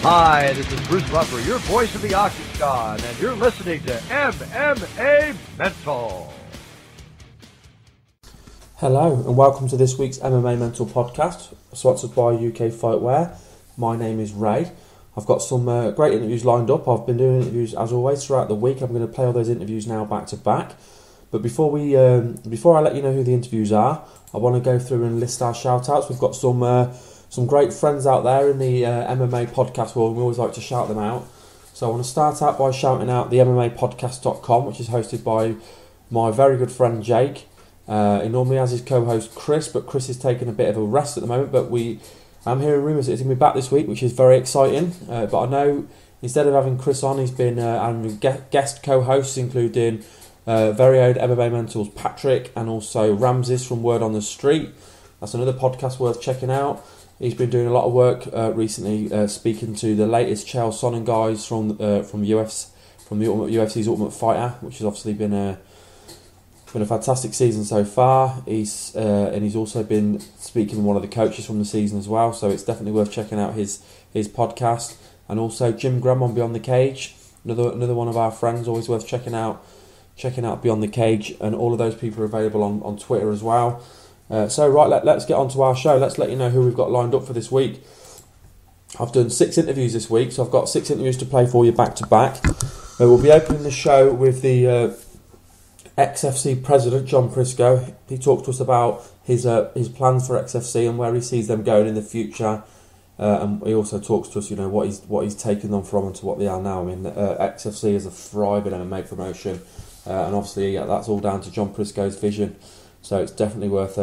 Hi, this is Bruce Buffer, your voice of the Octagon, and you're listening to MMA Mental. Hello, and welcome to this week's MMA Mental Podcast, sponsored by UK Fightwear. My name is Ray. I've got some great interviews lined up. I've been doing interviews, as always, throughout the week. I'm going to play all those interviews now back to back. But before I let you know who the interviews are, I want to go through and list our shout-outs. We've got some great friends out there in the MMA podcast world, and we always like to shout them out. So I want to start out by shouting out the MMApodcast.com, which is hosted by my very good friend Jake. He normally has his co-host Chris, but Chris is taking a bit of a rest at the moment. But I'm hearing rumours that he's going to be back this week, which is very exciting. But I know instead of having Chris on, he's been having guest co-hosts, including very own MMA Mental's Patrick and also Ramses from Word on the Street. That's another podcast worth checking out. He's been doing a lot of work recently, speaking to the latest Chael Sonnen guys from UFC's Ultimate Fighter, which has obviously been a fantastic season so far. He's also been speaking with one of the coaches from the season as well, so it's definitely worth checking out his podcast. And also Jim Graham on Beyond the Cage, another one of our friends, always worth checking out Beyond the Cage, and all of those people are available on Twitter as well. Let's get on to our show. Let's let you know who we've got lined up for this week. I've done 6 interviews this week, so I've got 6 interviews to play for you back to back. We'll be opening the show with the XFC President John Prisco. He talked to us about his plans for XFC and where he sees them going in the future. And he also talks to us, what he's taken them from and to what they are now. I mean, XFC is a thriving MMA promotion, and obviously that's all down to John Prisco's vision. So it's definitely worth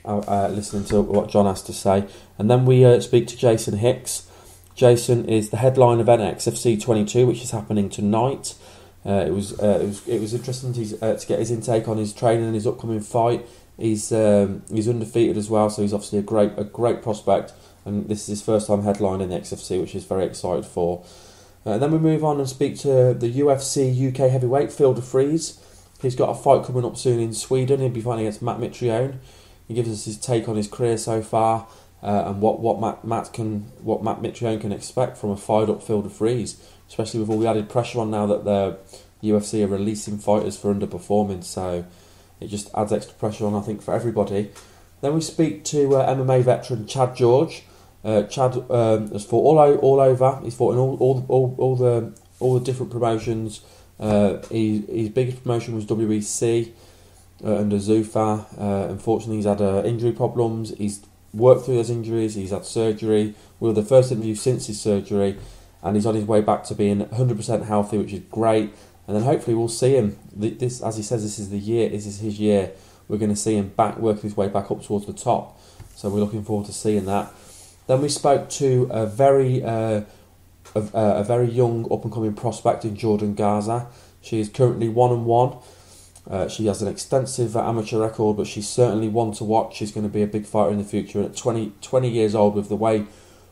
listening to what John has to say. And then we speak to Jason Hicks. Jason is the headline event at XFC 22, which is happening tonight. It was interesting to get his intake on his training and his upcoming fight. He's undefeated as well, so he's obviously a great prospect. And this is his first time headlining the XFC, which he's very excited for. And then we move on and speak to the UFC UK heavyweight, Phil DeFries. He's got a fight coming up soon in Sweden. He'll be fighting against Matt Mitrione. He gives us his take on his career so far, and what Matt Mitrione can expect from a fired-up Phil DeFries, especially with all the added pressure on now that the UFC are releasing fighters for underperforming. So it just adds extra pressure on, I think, for everybody. Then we speak to MMA veteran Chad George. Chad has fought all over. He's fought in all the different promotions. His biggest promotion was WEC under Zufar. Unfortunately, he's had injury problems. He's worked through those injuries. He's had surgery. We were the first interview since his surgery, and he's on his way back to being 100% healthy, which is great. And then hopefully we'll see him. This, as he says, this is his year. We're going to see him back working his way back up towards the top. So we're looking forward to seeing that. Then we spoke to a very young up-and-coming prospect in Jordan Gaza. She is currently 1-1. She has an extensive amateur record, but she's certainly one to watch. She's going to be a big fighter in the future. And at 20 years old, with the way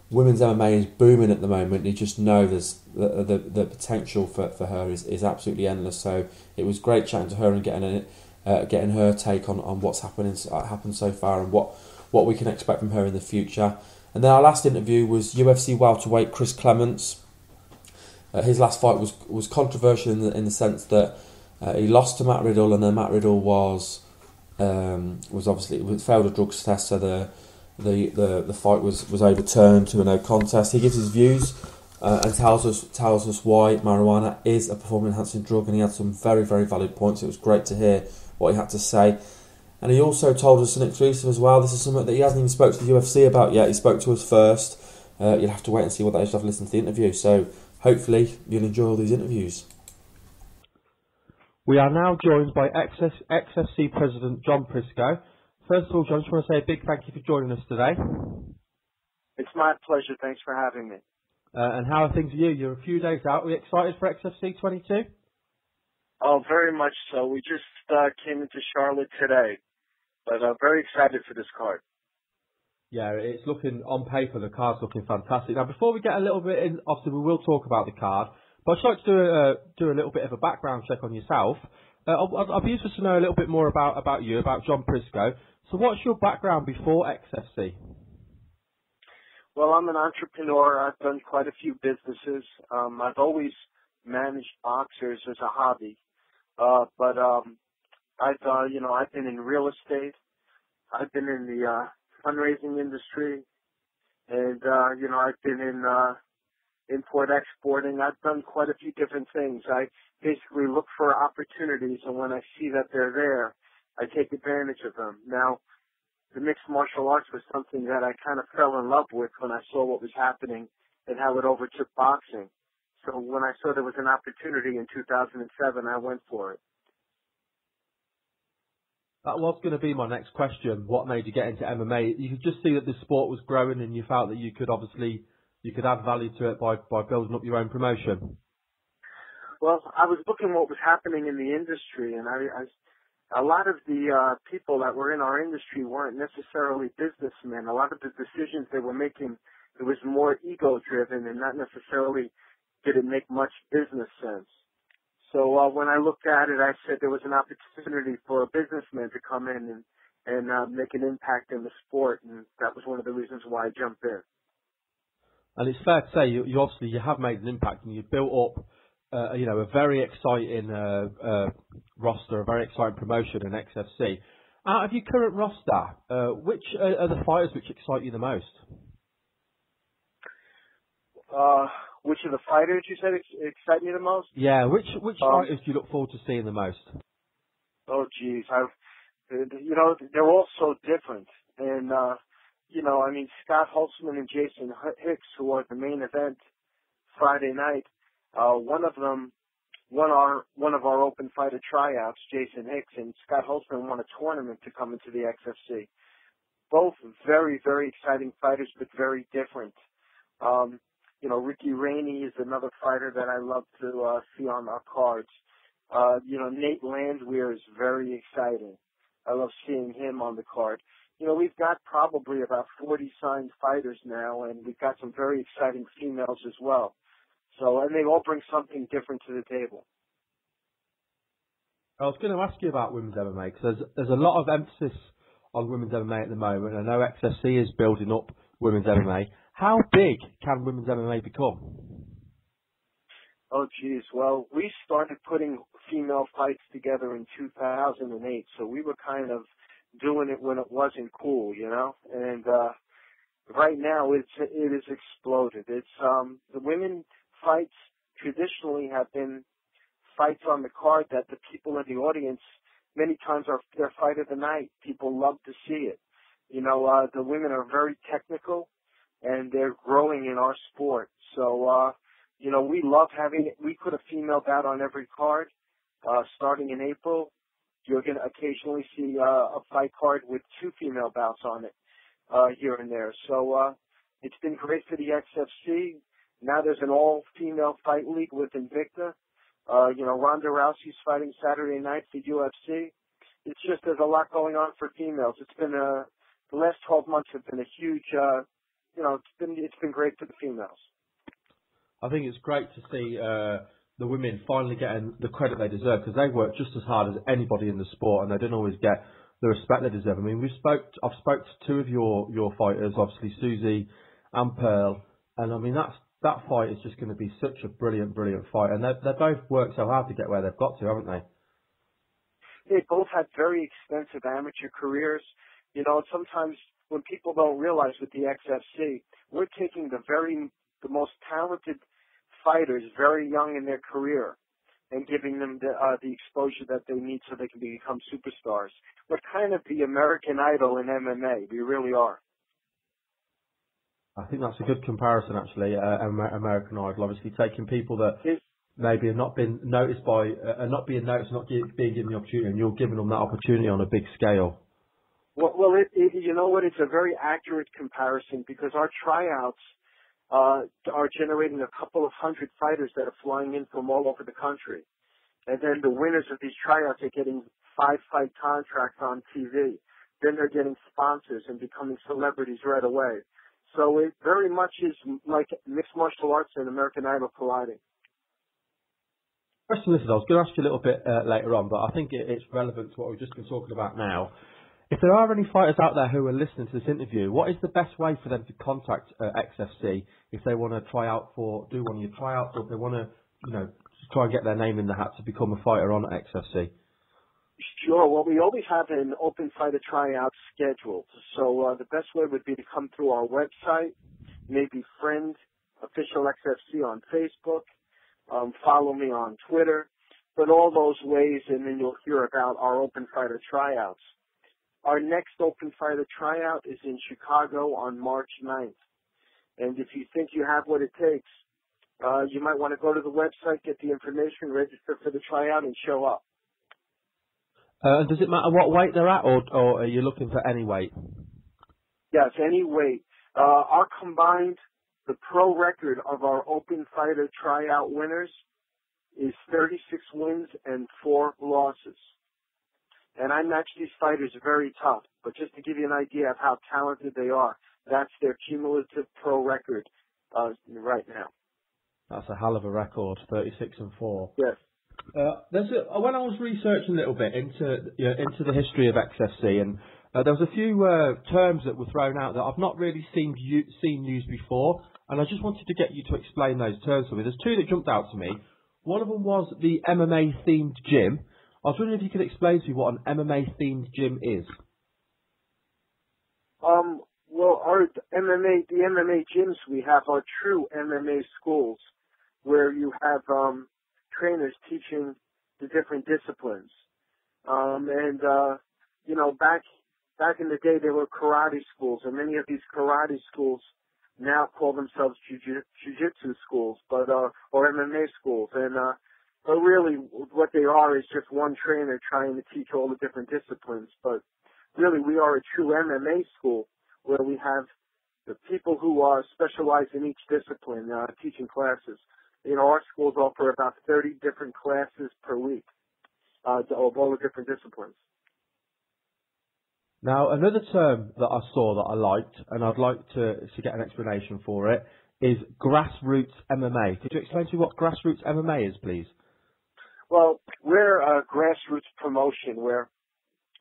women's MMA is booming at the moment, you just know there's the potential for her is absolutely endless. So it was great chatting to her and getting her take on what's happened so far and what we can expect from her in the future. And then our last interview was UFC welterweight Chris Clements. His last fight was controversial in the sense that he lost to Matt Riddle, and then Matt Riddle was obviously failed a drugs test, so the fight was overturned to a no contest. He gives his views and tells us why marijuana is a performance enhancing drug, and he had some very, very valid points. It was great to hear what he had to say. And he also told us an exclusive as well. This is something that he hasn't even spoke to the UFC about yet. He spoke to us first. You'll have to wait and see what that is to have listened to the interview. So hopefully you'll enjoy all these interviews. We are now joined by XFC President John Prisco. First of all, John, I just want to say a big thank you for joining us today. It's my pleasure. Thanks for having me. And how are things with you? You're a few days out. Are you excited for XFC 22? Oh, very much so. We just came into Charlotte today. But I'm very excited for this card. Yeah, it's looking, on paper, the card's looking fantastic. Now, before we get a little bit in, obviously we will talk about the card, but I'd like to do a little bit of a background check on yourself. I'd be interested to know a little bit more about you, about John Prisco. So what's your background before XFC? Well, I'm an entrepreneur. I've done quite a few businesses. I've always managed boxers as a hobby. But I've been in real estate. I've been in the fundraising industry, and I've been in import exporting. I've done quite a few different things. I basically look for opportunities, and when I see that they're there, I take advantage of them. Now, the mixed martial arts was something that I kind of fell in love with when I saw what was happening and how it overtook boxing. So when I saw there was an opportunity in 2007, I went for it. That was going to be my next question. What made you get into MMA? You could just see that the sport was growing and you felt that you could add value to it by building up your own promotion. Well, I was looking what was happening in the industry, and a lot of the people that were in our industry weren't necessarily businessmen. A lot of the decisions they were making, it was more ego-driven and not necessarily did it make much business sense. So when I looked at it, I said there was an opportunity for a businessman to come in and make an impact in the sport, and that was one of the reasons why I jumped in. And it's fair to say you obviously have made an impact, and you've built up a very exciting roster, a very exciting promotion in XFC. Out of your current roster, which are the fighters which excite you the most? Which of the fighters you said excite me the most? Yeah, which fighters do you look forward to seeing the most? Oh, geez. They're all so different. And, Scott Holtzman and Jason Hicks, who are the main event Friday night, one of them won one of our open fighter tryouts, Jason Hicks, and Scott Holtzman won a tournament to come into the XFC. Both very, very exciting fighters, but very different. Ricky Rainey is another fighter that I love to see on our cards. Nate Landwehr is very exciting. I love seeing him on the card. We've got probably about 40 signed fighters now, and we've got some very exciting females as well. So, and they all bring something different to the table. I was going to ask you about women's MMA, because there's a lot of emphasis on women's MMA at the moment. I know XFC is building up women's MMA. How big can women's MMA become? Oh, geez. Well, we started putting female fights together in 2008, so we were kind of doing it when it wasn't cool, And right now, it has exploded. It's the women fights traditionally have been fights on the card that the people in the audience many times are their fight of the night. People love to see it. The women are very technical, and they're growing in our sport. So, we love having it. We put a female bout on every card. Starting in April, you're going to occasionally see a fight card with 2 female bouts on it here and there. So it's been great for the XFC. Now there's an all-female fight league with Invicta. Ronda Rousey's fighting Saturday night for UFC. It's just there's a lot going on for females. It's been the last 12 months have been a huge, it's been great for the females. I think it's great to see the women finally getting the credit they deserve, because they work just as hard as anybody in the sport, and they don't always get the respect they deserve. I mean, I've spoke to 2 of your fighters, obviously Susie and Pearl, and I mean that fight is just going to be such a brilliant fight, and they both worked so hard to get where they've got to, haven't they? They both had very extensive amateur careers. Sometimes when people don't realize with the XFC, we're taking the most talented fighters very young in their career and giving them the exposure that they need so they can become superstars. We're kind of the American Idol in MMA. We really are. I think that's a good comparison, actually. American Idol, obviously taking people that maybe have not been noticed not being noticed, not being given the opportunity, and you're giving them that opportunity on a big scale. Well, you know what? It's a very accurate comparison, because our tryouts are generating a couple of hundred fighters that are flying in from all over the country. And then the winners of these tryouts are getting 5-fight contracts on TV. Then they're getting sponsors and becoming celebrities right away. So it very much is like mixed martial arts and American Idol colliding. Question, listen, I was going to ask you a little bit later on, but I think it's relevant to what we've just been talking about now. If there are any fighters out there who are listening to this interview, what is the best way for them to contact XFC if they want to do one of your tryouts, or if they want to, try and get their name in the hat to become a fighter on XFC? Sure. Well, we always have an open fighter tryout scheduled. So the best way would be to come through our website, maybe friend Official XFC on Facebook, follow me on Twitter, but all those ways, and then you'll hear about our open fighter tryouts. Our next open fighter tryout is in Chicago on March 9th. And if you think you have what it takes, you might want to go to the website, get the information, register for the tryout, and show up. Does it matter what weight they're at, or are you looking for any weight? Yes, any weight. The pro record of our open fighter tryout winners is 36 wins and 4 losses. And I match these fighters very tough, but just to give you an idea of how talented they are, that's their cumulative pro record right now. That's a hell of a record, 36 and 4. Yes. When I was researching a little bit into the history of XFC, and there was a few terms that were thrown out that I've not really seen used before, and I just wanted to get you to explain those terms for me. There's two that jumped out to me. One of them was the MMA themed gym. I was wondering if you could explain to me what an MMA themed gym is. Well, the MMA gyms we have are true MMA schools where you have trainers teaching the different disciplines. Back in the day there were karate schools, and many of these karate schools now call themselves jiu-jitsu schools, or MMA schools. But really what they are is just one trainer trying to teach all the different disciplines. But really we are a true MMA school where we have the people who are specialized in each discipline teaching classes. Our schools offer about 30 different classes per week of all the different disciplines. Now, another term that I saw that I liked, and I'd like to get an explanation for it, is grassroots MMA. Could you explain to me what grassroots MMA is, please? Well, we're a grassroots promotion where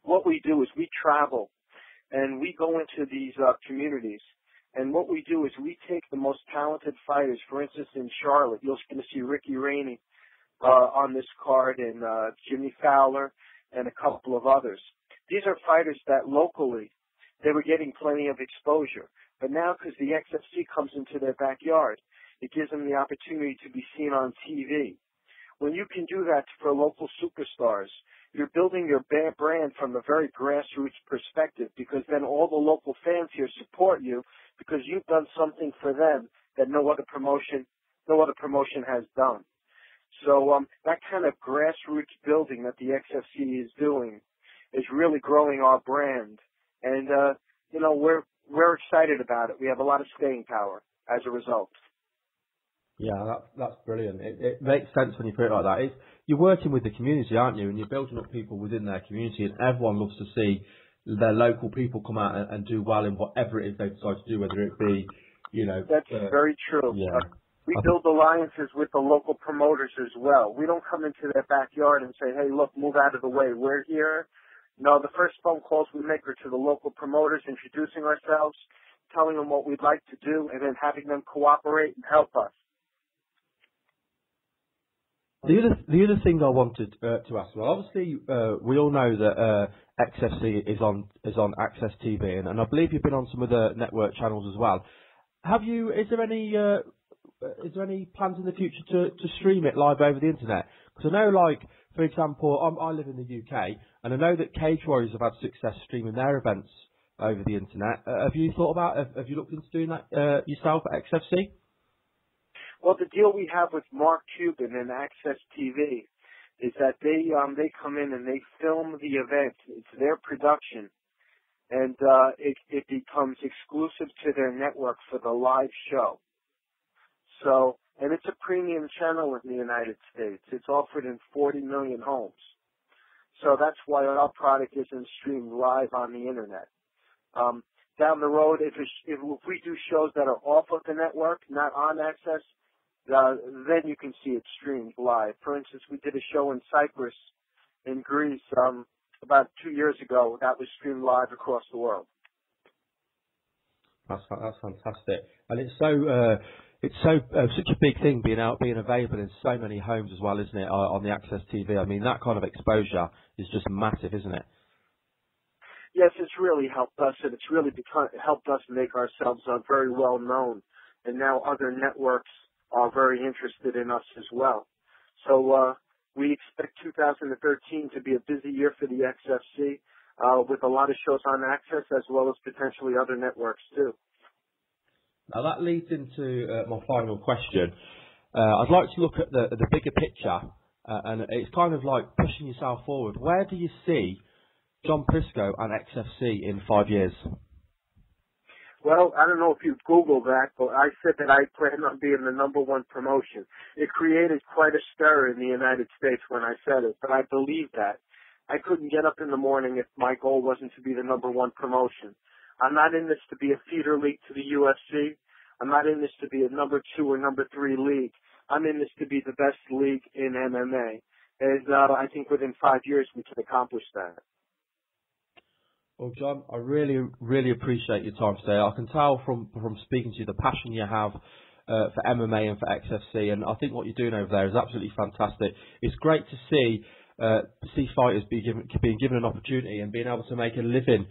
what we do is we travel and we go into these communities. And what we do is we take the most talented fighters. For instance, in Charlotte, you're going to see Ricky Rainey on this card, and Jimmy Fowler, and a couple of others. These are fighters that locally they were getting plenty of exposure. But now, because the XFC comes into their backyard, it gives them the opportunity to be seen on TV. When you can do that for local superstars, you're building your brand from a very grassroots perspective, because then all the local fans here support you because you've done something for them that no other promotion has done. So that kind of grassroots building that the XFC is doing is really growing our brand, and we're excited about it. We have a lot of staying power as a result. Yeah, that's brilliant. It makes sense when you put it like that. You're working with the community, aren't you? And you're building up people within their community, and everyone loves to see their local people come out and do well in whatever it is they decide to do, whether it be, That's very true. Yeah. We build alliances with the local promoters as well. We don't come into their backyard and say, hey, look, move out of the way. We're here. No, the first phone calls we make are to the local promoters, introducing ourselves, telling them what we'd like to do, and then having them cooperate and help us. The other thing I wanted to ask, well, obviously we all know that XFC is on Access TV, and I believe you've been on some other network channels as well. Is there any plans in the future to stream it live over the internet? Because I know, for example, I live in the UK, and I know that Cage Warriors have had success streaming their events over the internet. Have you looked into doing that yourself at XFC? Well, the deal we have with Mark Cuban and Access TV is that they come in and they film the event. It's their production, and it becomes exclusive to their network for the live show. So, and it's a premium channel in the United States. It's offered in 40 million homes. So that's why our product isn't streamed live on the internet. Down the road, if we do shows that are off of the network, not on Access, then you can see it streamed live. For instance, we did a show in Cyprus, in Greece, about 2 years ago, that was streamed live across the world. That's fantastic, and it's such a big thing being available in so many homes as well, isn't it? On the Access TV, I mean, that kind of exposure is just massive, isn't it? Yes, it's really helped us, and it's really helped us make ourselves very well known, and now other networks are very interested in us as well. So we expect 2013 to be a busy year for the XFC, with a lot of shows on Access as well as potentially other networks too. Now that leads into my final question. I'd like to look at the bigger picture, and it's kind of like pushing yourself forward. Where do you see John Prisco and XFC in 5 years? Well, I don't know if you've Googled that, but I said that I plan on being the #1 promotion. It created quite a stir in the United States when I said it, but I believe that. I couldn't get up in the morning if my goal wasn't to be the #1 promotion. I'm not in this to be a feeder league to the UFC. I'm not in this to be a #2 or #3 league. I'm in this to be the best league in MMA. And I think within 5 years we can accomplish that. Well, John, I really, really appreciate your time today. I can tell from speaking to you the passion you have for MMA and for XFC, and I think what you're doing over there is absolutely fantastic. It's great to see fighters being given an opportunity and being able to make a living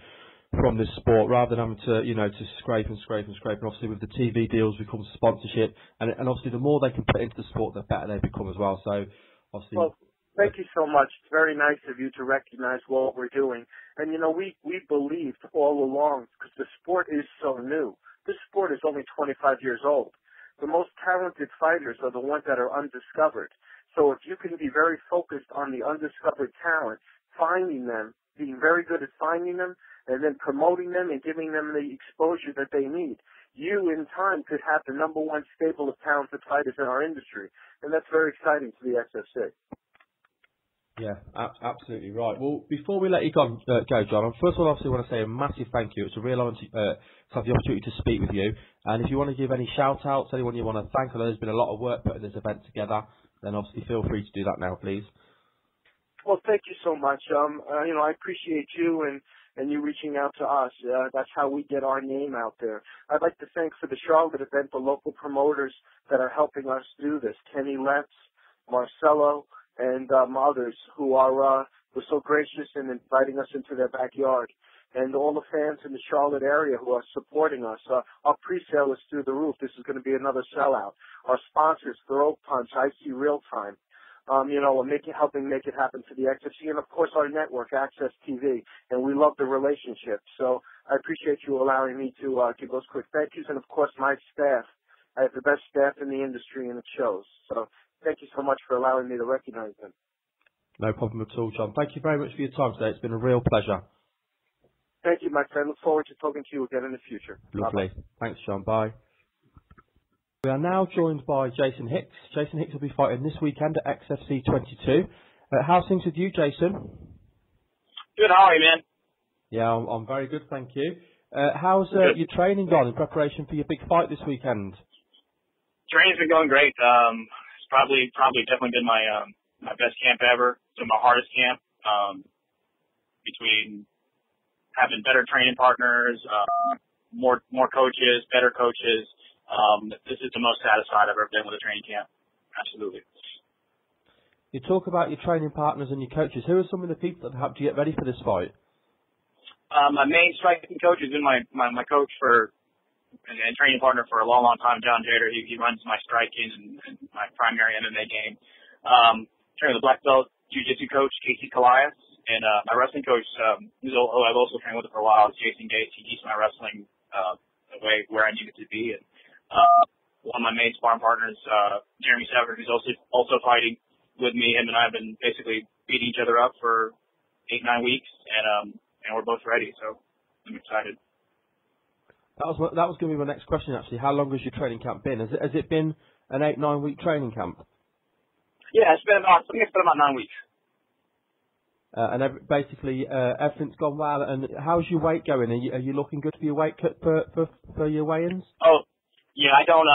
from this sport rather than having to scrape and scrape and scrape. And obviously with the TV deals becomes sponsorship, and obviously the more they can put into the sport, the better they become as well. So obviously. Well, thank you so much. It's very nice of you to recognize what we're doing. And we believed all along, because the sport is so new. This sport is only 25 years old. The most talented fighters are the ones that are undiscovered. So if you can be very focused on the undiscovered talent, finding them, being very good at finding them, and then promoting them and giving them the exposure that they need, you in time could have the #1 stable of talented fighters in our industry. And that's very exciting to the XFC. Yeah, absolutely right. Well, before we let you go, John, first of all, obviously, I want to say a massive thank you. It's a real honor to have the opportunity to speak with you. And if you want to give any shout-outs, anyone you want to thank, I know there's been a lot of work putting this event together, then obviously feel free to do that now, please. Well, thank you so much. I appreciate you and you reaching out to us. That's how we get our name out there. I'd like to thank for the Charlotte event the local promoters that are helping us do this. Kenny Letts, Marcelo, and others who were so gracious in inviting us into their backyard. And all the fans in the Charlotte area who are supporting us. Our pre-sale is through the roof. This is going to be another sellout. Our sponsors, Throw Punch, IC Real Time, helping make it happen for the XFC, and of course our network, Access TV. And we love the relationship. So I appreciate you allowing me to give those quick thank yous. And of course my staff. I have the best staff in the industry, and it shows. So thank you so much for allowing me to recognize them. No problem at all, John. Thank you very much for your time today. It's been a real pleasure. Thank you, my friend. Look forward to talking to you again in the future. Lovely. Bye-bye. Thanks, John. Bye. We are now joined by Jason Hicks. Jason Hicks will be fighting this weekend at XFC 22. How's things with you, Jason? Good. How are you, man? Yeah, I'm very good, thank you. How's your training gone in preparation for your big fight this weekend? Training's been going great. It's probably definitely been my best camp ever. So my hardest camp. Between having better training partners, more coaches, better coaches. This is the most satisfied I've ever been with a training camp. Absolutely. You talk about your training partners and your coaches. Who are some of the people that helped you get ready for this fight? My main striking coach has been my coach and training partner for a long time, John Jader. He runs my striking and my primary MMA game. Trainer the black belt jiu-jitsu coach, Casey Calias. And my wrestling coach, who I've also trained with for a while, is Jason Gates. He keeps my wrestling where I need it to be. And one of my main sparring partners, Jeremy Sever, who's also fighting with me. Him and I have been basically beating each other up for 8-9 weeks, and we're both ready. So I'm excited. That was going to be my next question, actually. How long has your training camp been? Has it been an 8-9 week training camp? Yeah, I think it's been about 9 weeks. And basically, everything's gone well. And how's your weight going? Are you looking good for your weight cut for your weigh-ins? Oh, yeah. I don't.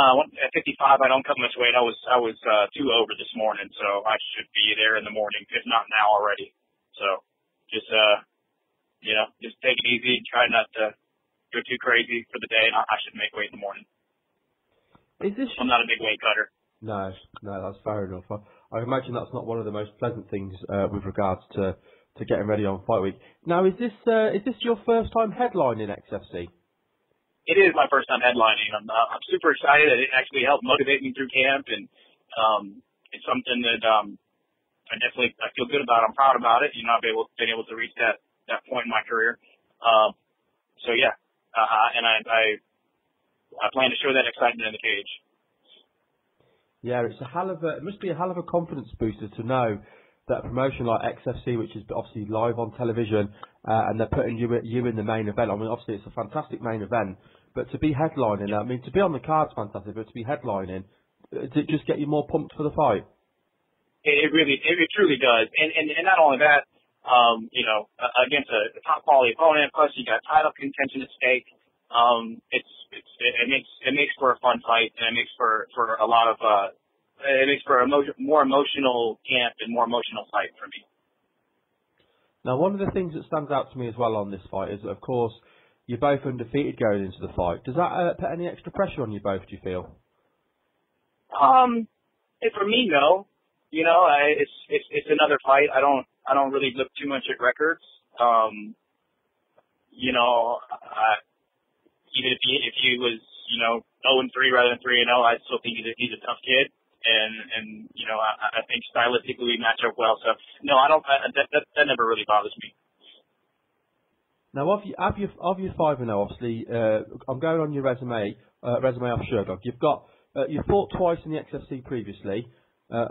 At 55, I don't cut much weight. I was 2 over this morning, so I should be there in the morning, if not now already. So just just take it easy and try not to go too crazy for the day. And I should make weight in the morning. I'm not a big weight cutter. No, that's fair enough. I imagine that's not one of the most pleasant things with regards to getting ready on fight week. Now, is this your first time headlining XFC? It is my first time headlining. I'm super excited. It actually helped motivate me through camp, and it's something that I feel good about. I'm proud about it. I've been able to reach that point in my career. So yeah, and I plan to show that excitement in the cage. Yeah, it must be a hell of a confidence booster to know that a promotion like XFC, which is obviously live on television, and they're putting you in the main event. I mean, obviously it's a fantastic main event, but to be headlining, I mean, to be on the card's fantastic, but to be headlining, does it just get you more pumped for the fight? It truly does, and not only that, against a top quality opponent, plus you got title contention at stake. It makes for a fun fight, and it makes for a lot of it makes for a more emotional camp and more emotional fight for me. Now, one of the things that stands out to me as well on this fight is that, of course, you're both undefeated going into the fight. Does that put any extra pressure on you both, do you feel? For me, no. It's another fight. I don't really look too much at records. Even if he was, 0-3 rather than 3-0, I still think he's a tough kid. And I think stylistically we match up well. So no, I don't. That never really bothers me. Now, of your 5-0, obviously, I'm going on your resume off Sherdog. You've fought twice in the XFC previously.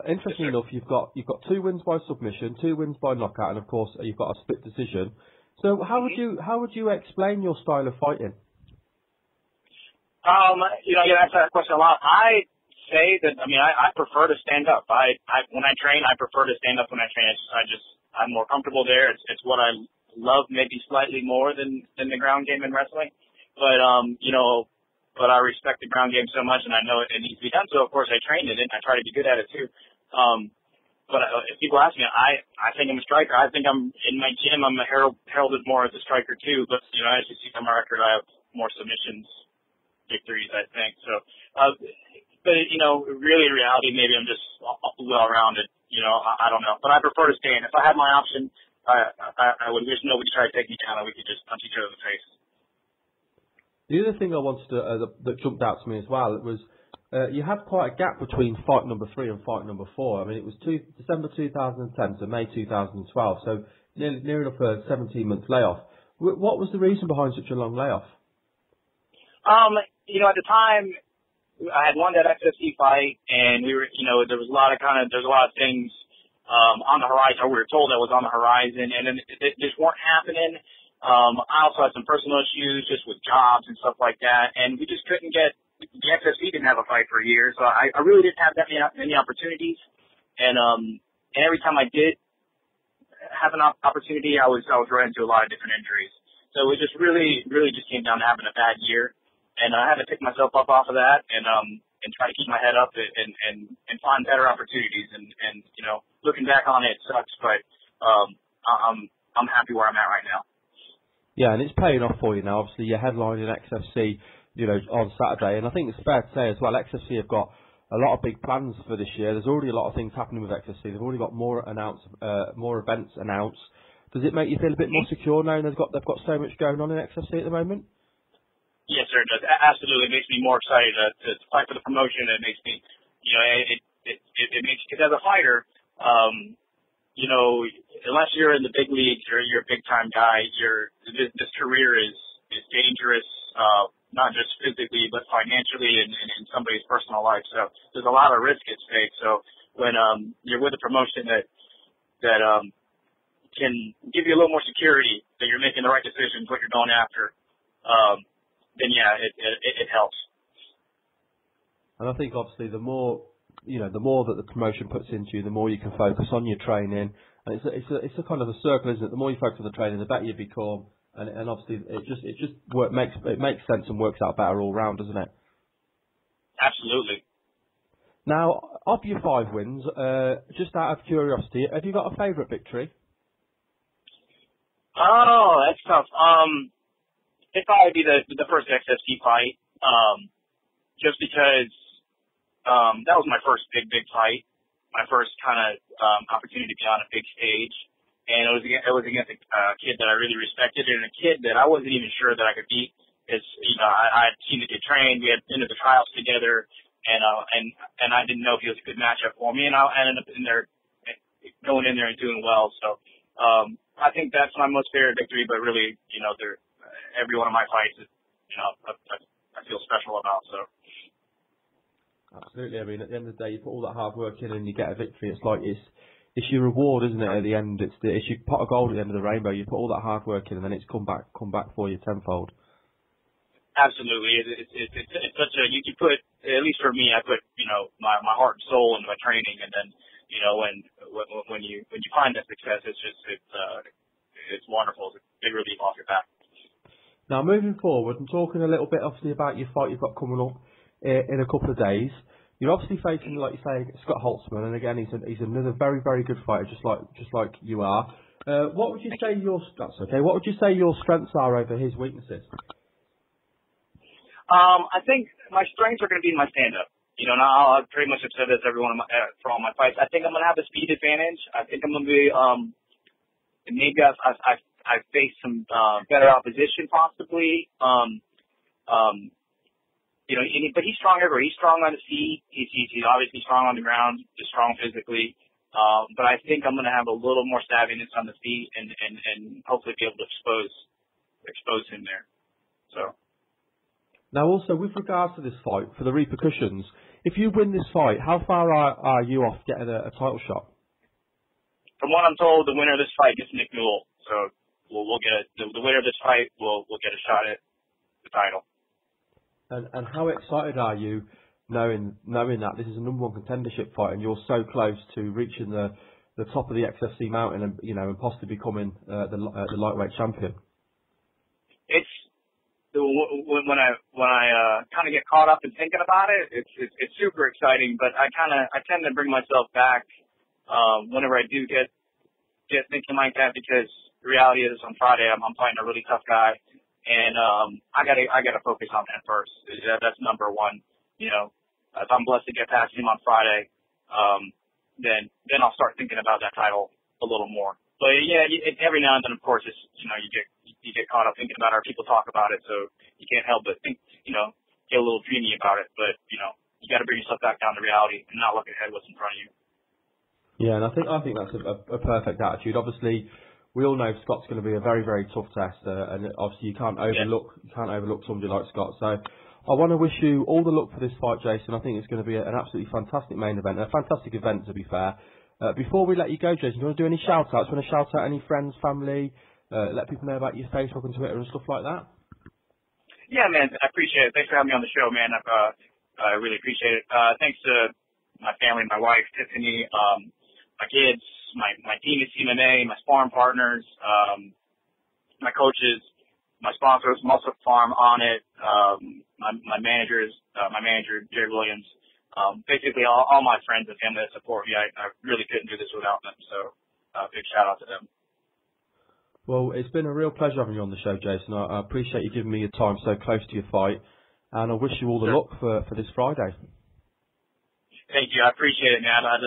Interestingly enough, you've got 2 wins by submission, 2 wins by knockout, and of course you've got a split decision. So how would you explain your style of fighting? I get asked that question a lot. I say that, I prefer to stand up. When I train, I prefer to stand up when I train. I'm more comfortable there. It's what I love maybe slightly more than the ground game in wrestling. But I respect the ground game so much, and I know it needs to be done. So of course I train it, and I try to be good at it too. But if people ask me, I think I'm a striker. I think I'm in my gym. I'm heralded more as a striker too. But as you see on my record, I have more submissions, victories, I think. So, but really in reality, maybe I'm just well-rounded. I don't know. But I prefer to stand. If I had my option, I would wish nobody tried to take me down, and we could just punch each other in the face. The other thing I wanted to that jumped out to me as well, it was you had quite a gap between fight number 3 and fight number 4. I mean, it was December 2010 to May 2012, so near enough a 17-month layoff. What was the reason behind such a long layoff? At the time, I had won that XFC fight, and we were, there was a lot of things on the horizon, or we were told that was on the horizon, and then they just weren't happening. I also had some personal issues just with jobs and stuff like that, and we just couldn't get, the XFC didn't have a fight for a year, so I really didn't have that many opportunities, and every time I did have an opportunity, I was running into a lot of different injuries. So it just really just came down to having a bad year, and I had to pick myself up off of that, and try to keep my head up and find better opportunities, and looking back on it sucks, but I'm happy where I'm at right now. Yeah, and it's paying off for you now. Obviously, you're headlining XFC, on Saturday, and I think it's fair to say as well, XFC have got a lot of big plans for this year. There's already a lot of things happening with XFC. They've already got more events announced. Does it make you feel a bit more secure knowing they've got so much going on in XFC at the moment? Yes, sir, it does. Absolutely. It makes me more excited to fight for the promotion. It makes me, it makes, because as a fighter, unless you're in the big leagues or you're a big time guy, this career is dangerous, not just physically, but financially and in somebody's personal life. So there's a lot of risk at stake. So when, you're with a promotion that can give you a little more security that you're making the right decisions, what you're going after, then yeah, it helps. And I think obviously the more that the promotion puts into you, the more you can focus on your training, and it's a kind of a circle, isn't it? The more you focus on the training, the better you become, and obviously it makes sense and works out better all round, doesn't it? Absolutely. Now, of your 5 wins, just out of curiosity, have you got a favourite victory? Oh, that's tough. It'd probably be the first XFC fight, just because that was my first big fight, my first kind of opportunity to be on a big stage, and it was against a kid that I really respected and a kid that I wasn't even sure that I could beat. Because I had seen the kid train, we had been to the trials together, and I didn't know if he was a good matchup for me, and I ended up going in there and doing well. So I think that's my most favorite victory, but really, every one of my fights is, I feel special about. So. Absolutely. I mean, at the end of the day, you put all that hard work in and you get a victory. It's like it's your reward, isn't it? At the end, it's your pot of gold at the end of the rainbow. You put all that hard work in, and then it's come back for you tenfold. Absolutely. It's such a, you put, at least for me, I put, my heart and soul into my training, and then, when you find that success, it's wonderful. It's a big relief off your back. Now, moving forward, and talking a little bit obviously about your fight you've got coming up in a couple of days. You're obviously facing, like you say, Scott Holtzman, and again, he's another very, very good fighter, just like you are. What would you say What would you say your strengths are over his weaknesses? I think my strengths are going to be my stand-up. Now I pretty much have said this for all my fights. I think I'm going to have a speed advantage. I think I'm going to be, maybe I've faced some better opposition possibly. But he's strong everywhere. He's strong on his feet. He's obviously strong on the ground. He's strong physically. But I think I'm going to have a little more savviness on the feet and hopefully be able to expose him there. So. Now, also, with regards to this fight, for the repercussions, if you win this fight, how far are you off getting a title shot? From what I'm told, the winner of this fight gets Nick Newell. So we'll get the winner of this fight will get a shot at the title. And how excited are you knowing that this is a number one contendership fight and you're so close to reaching the top of the XFC mountain and possibly becoming the lightweight champion? It's when I kind of get caught up in thinking about it, it's super exciting. But I tend to bring myself back whenever I do get thinking like that, because the reality is on Friday I'm fighting a really tough guy. And I gotta focus on that first. That's number one. If I'm blessed to get past him on Friday, then I'll start thinking about that title a little more. But yeah, every now and then, of course, it's you get caught up thinking about it, or people talk about it, so you can't help but think, get a little dreamy about it. But you got to bring yourself back down to reality and not look ahead what's in front of you. Yeah, and I think that's a perfect attitude. Obviously, we all know Scott's going to be a very, very tough test, and obviously you can't overlook somebody like Scott. So I want to wish you all the luck for this fight, Jason. I think it's going to be an absolutely fantastic main event, a fantastic event to be fair. Before we let you go, Jason, do you want to do any shout-outs? Want to shout out any friends, family, let people know about your Facebook and Twitter and stuff like that? Yeah, man, I appreciate it. Thanks for having me on the show, man. I really appreciate it. Thanks to my family, my wife, Tiffany, my kids, my team at MMA, my sparring partners, my coaches, my sponsors, Muscle Farm on it, my manager, Jared Williams, basically all my friends and family that support me. I really couldn't do this without them, so big shout out to them. Well, it's been a real pleasure having you on the show, Jason. I appreciate you giving me your time so close to your fight, and I wish you all the luck for this Friday. Thank you. I appreciate it, man. I'd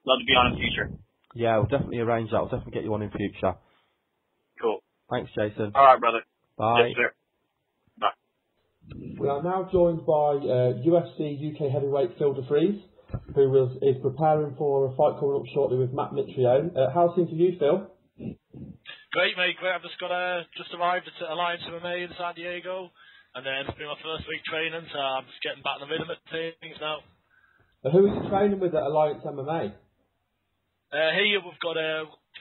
love to be on in the future. Yeah, we'll definitely arrange that. We'll definitely get you on in future. Cool. Thanks, Jason. All right, brother. Bye. Yes, sir. Bye. We are now joined by UFC UK heavyweight Phil DeFries, who is preparing for a fight coming up shortly with Matt Mitrione. How's things for you, Phil? Great, mate. Great. I've just arrived at Alliance MMA in San Diego, and then it's been my first week training, so I'm just getting back in the rhythm of things now. Who are you training with at Alliance MMA? Here we've got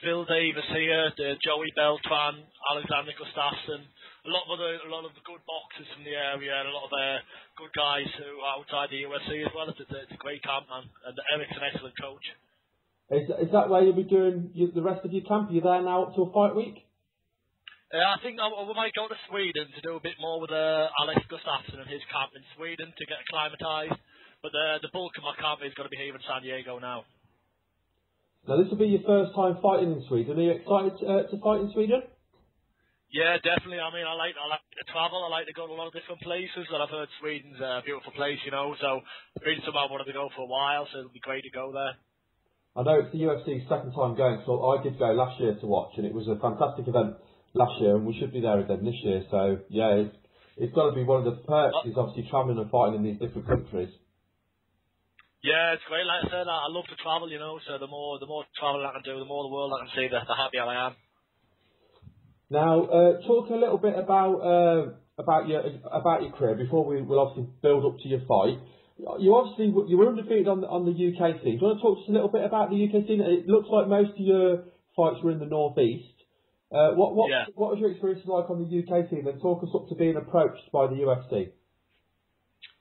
Phil Davis here, Joey Beltran, Alexander Gustafsson, a lot of the good boxers from the area, and a lot of good guys who are outside the UFC as well. It's a great camp, man, and Eric's an excellent coach. Is that where you'll be doing the rest of your camp? Are you there now up till fight week? I think we might go to Sweden to do a bit more with Alex Gustafsson and his camp in Sweden to get acclimatised. But the bulk of my camp is going to be here in San Diego now. Now, this will be your first time fighting in Sweden. Are you excited to fight in Sweden? Yeah, definitely. I mean, I like to travel. I like to go to a lot of different places. And I've heard Sweden's a beautiful place, you know. So it's been somewhere I wanted to go for a while. So it'll be great to go there. I know it's the UFC's second time going, so I did go last year to watch, and it was a fantastic event last year, and we should be there again this year. So yeah, it's got to be one of the perks is obviously travelling and fighting in these different countries. Yeah, it's great. Like I said, I love to travel, you know. So the more travelling I can do, the more the world I can see, the happier I am. Now, talk a little bit about your career before we'll obviously build up to your fight. You were undefeated on the UK scene. Do you want to talk to us a little bit about the UK scene? It looks like most of your fights were in the northeast. What was your experience like on the UK scene? Then talk us up to being approached by the UFC.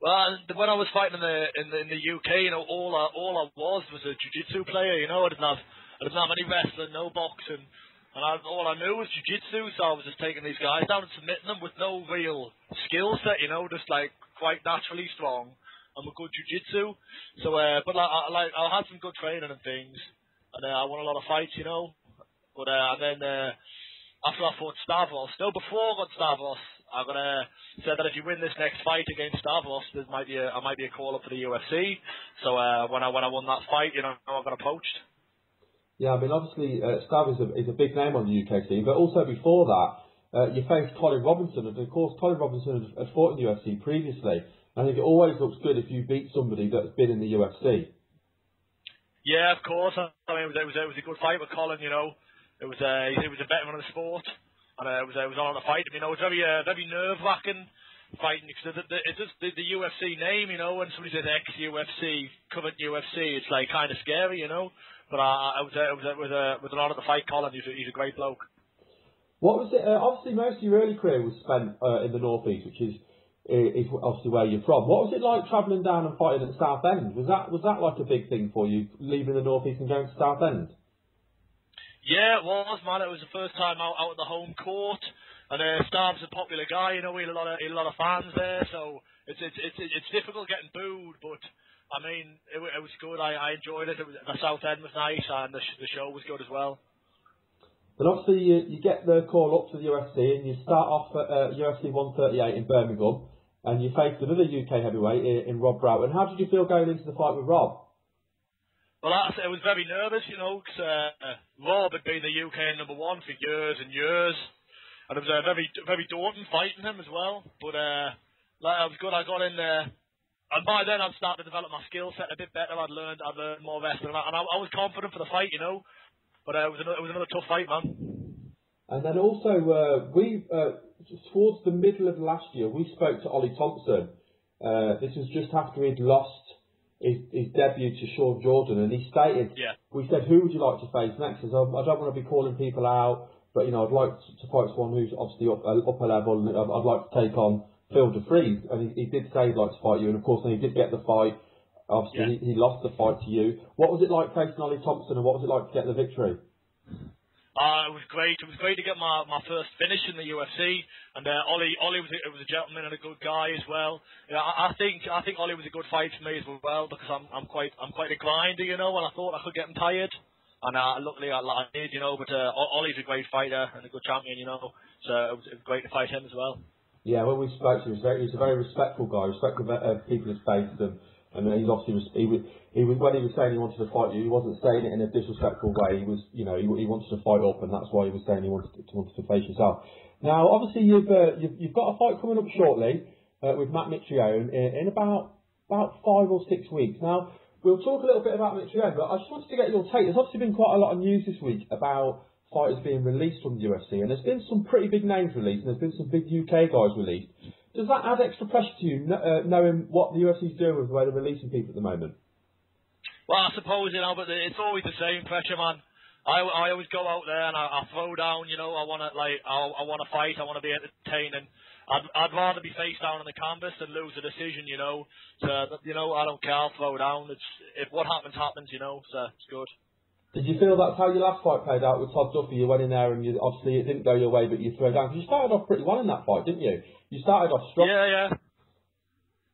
Well, when I was fighting in the UK, you know, all I was a jiu-jitsu player. You know, I didn't have any wrestling, no boxing, and all I knew was jiu-jitsu. So I was just taking these guys down and submitting them with no real skill set. You know, just like quite naturally strong. I'm a good jiu-jitsu, so but I had some good training and things, and I won a lot of fights, you know. But and then after I fought Stavros, before I got Stavros, I said that if you win this next fight against Stavros, I might be a call up for the UFC. So when I won that fight, you know, I got approached. Yeah, I mean obviously Stavros is a big name on the UK scene, but also before that, you faced Colin Robinson, and of course Colin Robinson had fought in the UFC previously. I think it always looks good if you beat somebody that's been in the UFC. Yeah, of course. I mean, it was a good fight with Colin. You know, he was a veteran of the sport, and it was on the fight. You know, it was very nerve wracking fighting because it's just the UFC name. You know, when somebody says ex-UFC, current UFC, it's like kind of scary. You know, but I was an honour to fight Colin. He's a great bloke. What was it? Obviously, most of your early career was spent in the northeast, which is obviously where you're from. What was it like travelling down and fighting at Southend? Was that like a big thing for you, leaving the northeast and going to Southend? Yeah, it was, man. It was the first time out at the home court, and Stav's a popular guy. You know, he had a lot of fans there, so it's difficult getting booed, but I mean, it was good. I enjoyed it. The Southend was nice, and the show was good as well. But obviously, you get the call up to the UFC, and you start off at UFC 138 in Birmingham, and you faced another UK heavyweight in Rob Broughton. How did you feel going into the fight with Rob? Well, I was very nervous, you know, because Rob had been the UK #1 for years and years, and it was very, very daunting fighting him as well. But it was good. I got in there, and by then I'd started to develop my skill set a bit better. I'd learned more wrestling, and I was confident for the fight, you know. But it was another tough fight, man. And then also, towards the middle of last year, we spoke to Ollie Thompson. This was just after he'd lost his debut to Sean Jordan, and he stated, we said, who would you like to face next? He says, I don't want to be calling people out, but, you know, I'd like to fight someone who's obviously upper level, and I'd like to take on Phil DeFries. And he did say he'd like to fight you, and of course, then he did get the fight. Obviously, he lost the fight to you. What was it like facing Ollie Thompson, and what was it like to get the victory? It was great. It was great to get my first finish in the UFC, and Ollie was a gentleman and a good guy as well. Yeah, I think Ollie was a good fight for me as well because I'm quite a grinder, you know, and I thought I could get him tired, and luckily I did, you know. But Ollie's a great fighter and a good champion, you know, so it was great to fight him as well. Yeah, when we spoke to him, he's a very respectful guy, respectful of people he's faced them. And he's obviously when he was saying he wanted to fight you, he wasn't saying it in a disrespectful way. He was, you know, he wanted to fight up, and that's why he was saying he wanted to face yourself. Now, obviously, you've got a fight coming up shortly with Matt Mitrione in about 5 or 6 weeks. Now, we'll talk a little bit about Mitrione, but I just wanted to get your take. There's obviously been quite a lot of news this week about fighters being released from the UFC, and there's been some pretty big names released, and there's been some big UK guys released. Does that add extra pressure to you, knowing what the UFC's doing with the way they're releasing people at the moment? Well, I suppose, you know, but it's always the same pressure, man. I always go out there and I throw down, you know. I want to fight. I want to be entertaining. I'd rather be face down on the canvas than lose a decision, you know. So, you know, I don't care. I'll throw down. If what happens, happens, you know. So it's good. Did you feel that's how your last fight played out with Todd Duffy? You went in there and obviously it didn't go your way, but you threw down. Because you started off pretty well in that fight, didn't you? You started off strong.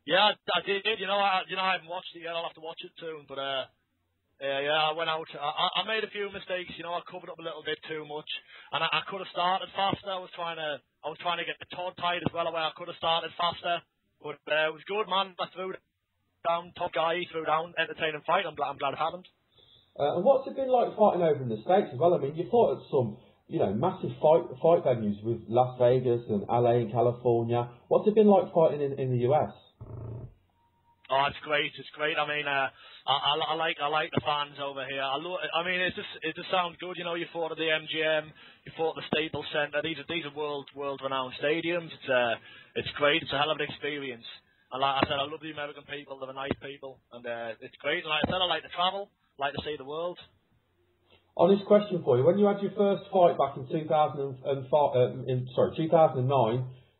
Yeah, I did. You know, I haven't watched it yet. I'll have to watch it soon. But I went out. I made a few mistakes. You know, I covered up a little bit too much, and I could have started faster. I was trying to get the Todd tied as well, where I could have started faster. But it was good, man. I threw down, top guy, threw down, entertaining fight. I'm glad it happened. And what's it been like fighting over in the States as well? I mean, you fought at some, massive fight venues with Las Vegas and LA and California. What's it been like fighting in the US? Oh, it's great. It's great. I mean, I like the fans over here. I mean, it just sounds good. You know, you fought at the MGM, you fought at the Staples Center. These are world renowned stadiums. It's great. It's a hell of an experience. And like I said, I love the American people. They're nice people, and it's great. And like I said, I like to travel, like to see the world. Honest question for you: when you had your first fight back in 2009,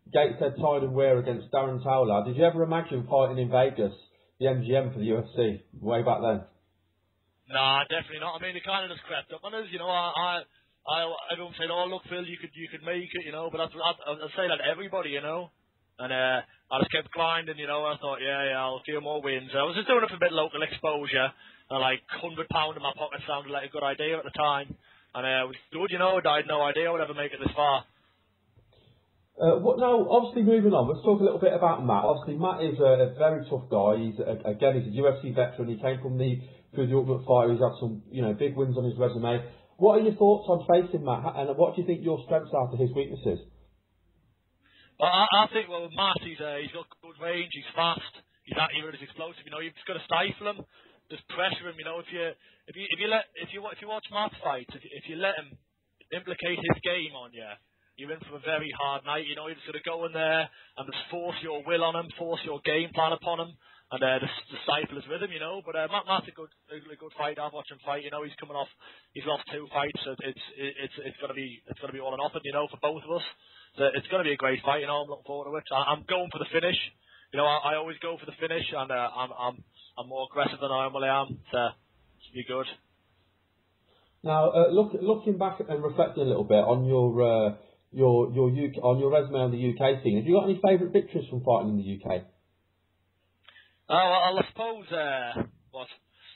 Gateshead Tide and Wear against Darren Towler, did you ever imagine fighting in Vegas, the MGM for the UFC, way back then? Nah, definitely not. I mean, it kind of just crept up on us. You know, everyone said, "Oh, look, Phil, you could make it," you know. But I'd say that to everybody, you know. And I just kept grinding, you know. I thought, yeah, I'll get more wins. I was just doing it for a bit of local exposure. And like £100 in my pocket sounded like a good idea at the time. And it was good, you know. I had no idea I would ever make it this far. Now, obviously, moving on, let's talk a little bit about Matt. Obviously, Matt is a very tough guy. He's a UFC veteran. He came through the Ultimate Fighter. He's had some, big wins on his resume. What are your thoughts on facing Matt, and what do you think your strengths are to his weaknesses? Well, I think, Matt, he's got good range. He's fast. He's accurate. He's explosive. You know, you've just got to stifle him. Just pressure him. You know, if you watch Matt's fights, if you let him implicate his game on you, you're in for a very hard night. You know, you're just going to go in there and just force your will on him, force your game plan upon him, and just stifle his rhythm, you know. But Matt's a good fighter. I've watched him fight. You know, he's lost 2 fights. So it's going to be all or nothing, you know, for both of us. So it's going to be a great fight. You know, I'm looking forward to it. I'm going for the finish. You know, I always go for the finish, and I'm more aggressive than I normally am. So it should be good. Now, looking back and reflecting a little bit on your resume on the UK scene, have you got any favourite victories from fighting in the UK? I suppose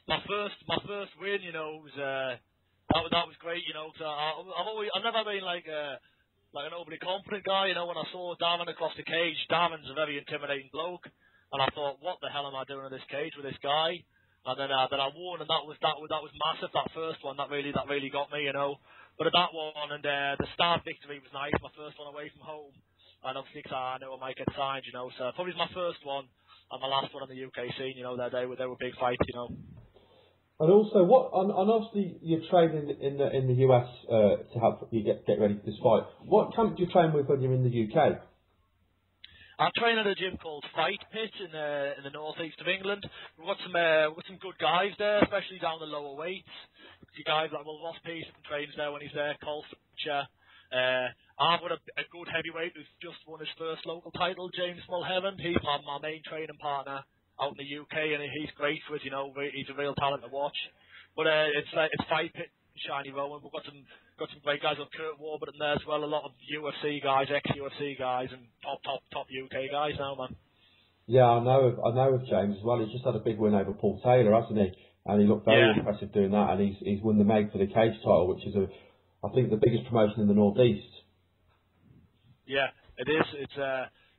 my first win, you know, was that was great, you know. Cause I've never been like an overly confident guy, you know. When I saw Darren across the cage, Darren's a very intimidating bloke, and I thought, what the hell am I doing in this cage with this guy? And then I won, and that was massive. That first one, that really got me, you know. But at that one, and the start victory was nice, my first one away from home. And obviously, I knew I might get signed, you know. So probably my first one and my last one in the UK scene, you know. They were big fights, you know. And also, and obviously you're training in the US to help you get ready for this fight. What camp do you train with when you're in the UK? I train at a gym called Fight Pit in the northeast of England. We've got some good guys there, especially down the lower weights. The guys like Ross Pearson trains there when he's there, Cole Fletcher. I've got a good heavyweight who's just won his first local title, James Mulheaven. He's my main training partner out in the UK, and he's great for it. You know, he's a real talent to watch. But it's Fight Pit, Shiny Rowan. We've got some great guys like Kurt Warburton there as well. A lot of UFC guys, ex-UFC guys, and top UK guys now, man. Yeah, I know of James as well. He's just had a big win over Paul Taylor, hasn't he? And he looked very impressive doing that. And he's won the Meg for the Cage title, which is I think the biggest promotion in the Northeast. Yeah, it is. It's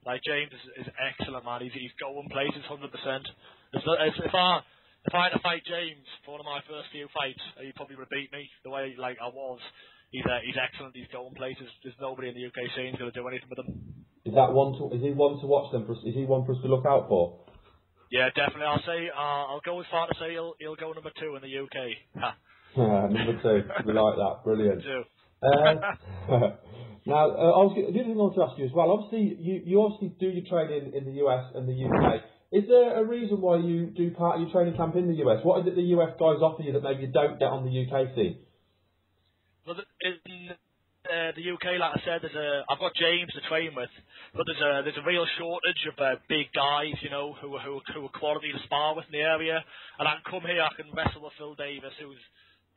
like James is excellent, man. He's going places 100%. If I had to fight James for one of my first few fights, he probably would beat me the way like I was. He's excellent. He's going places. There's nobody in the UK scene who's going to do anything with him. Is he one to watch them? Is he one for us to look out for? Yeah, definitely. I'll go as far to say he'll go number 2 in the UK. Number 2. We like that. Brilliant. Now, the other thing I want to ask you as well. Obviously, you obviously do your training in the US and the UK. Is there a reason why you do part of your training camp in the US? What is it the US guys offer you that maybe you don't get on the UK scene? Well, in the UK, like I said, I've got James to train with, but there's a real shortage of big guys, you know, who are quality to spar with in the area. And I can come here, I can wrestle with Phil Davis, who's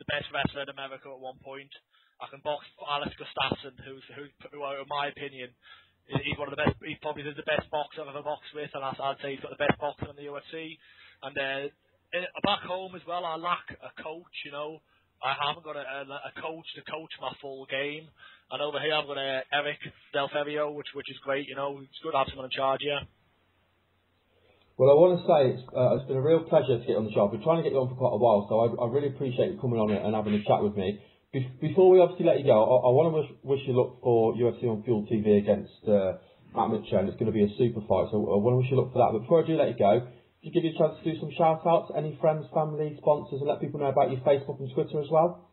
the best wrestler in America at one point. I can box Alex Gustafsson, who in my opinion, he's one of the best. He's probably the best boxer I've ever boxed with, and I'd say he's got the best boxer in the UFC. And back home as well, I lack a coach, you know. I haven't got a coach to coach my full game. And over here I've got Eric Del Ferrio, which is great, you know. It's good to have someone in charge, yeah. Well, I want to say it's been a real pleasure to get on the show. I've been trying to get you on for quite a while, so I really appreciate you coming on and having a chat with me. Before we obviously let you go, I want to wish you luck for UFC on Fuel TV against Matt Mitrione. It's going to be a super fight, so I want to wish you luck for that. But before I do let you go, to give you a chance to do some shout-outs, any friends, family, sponsors, and let people know about your Facebook and Twitter as well?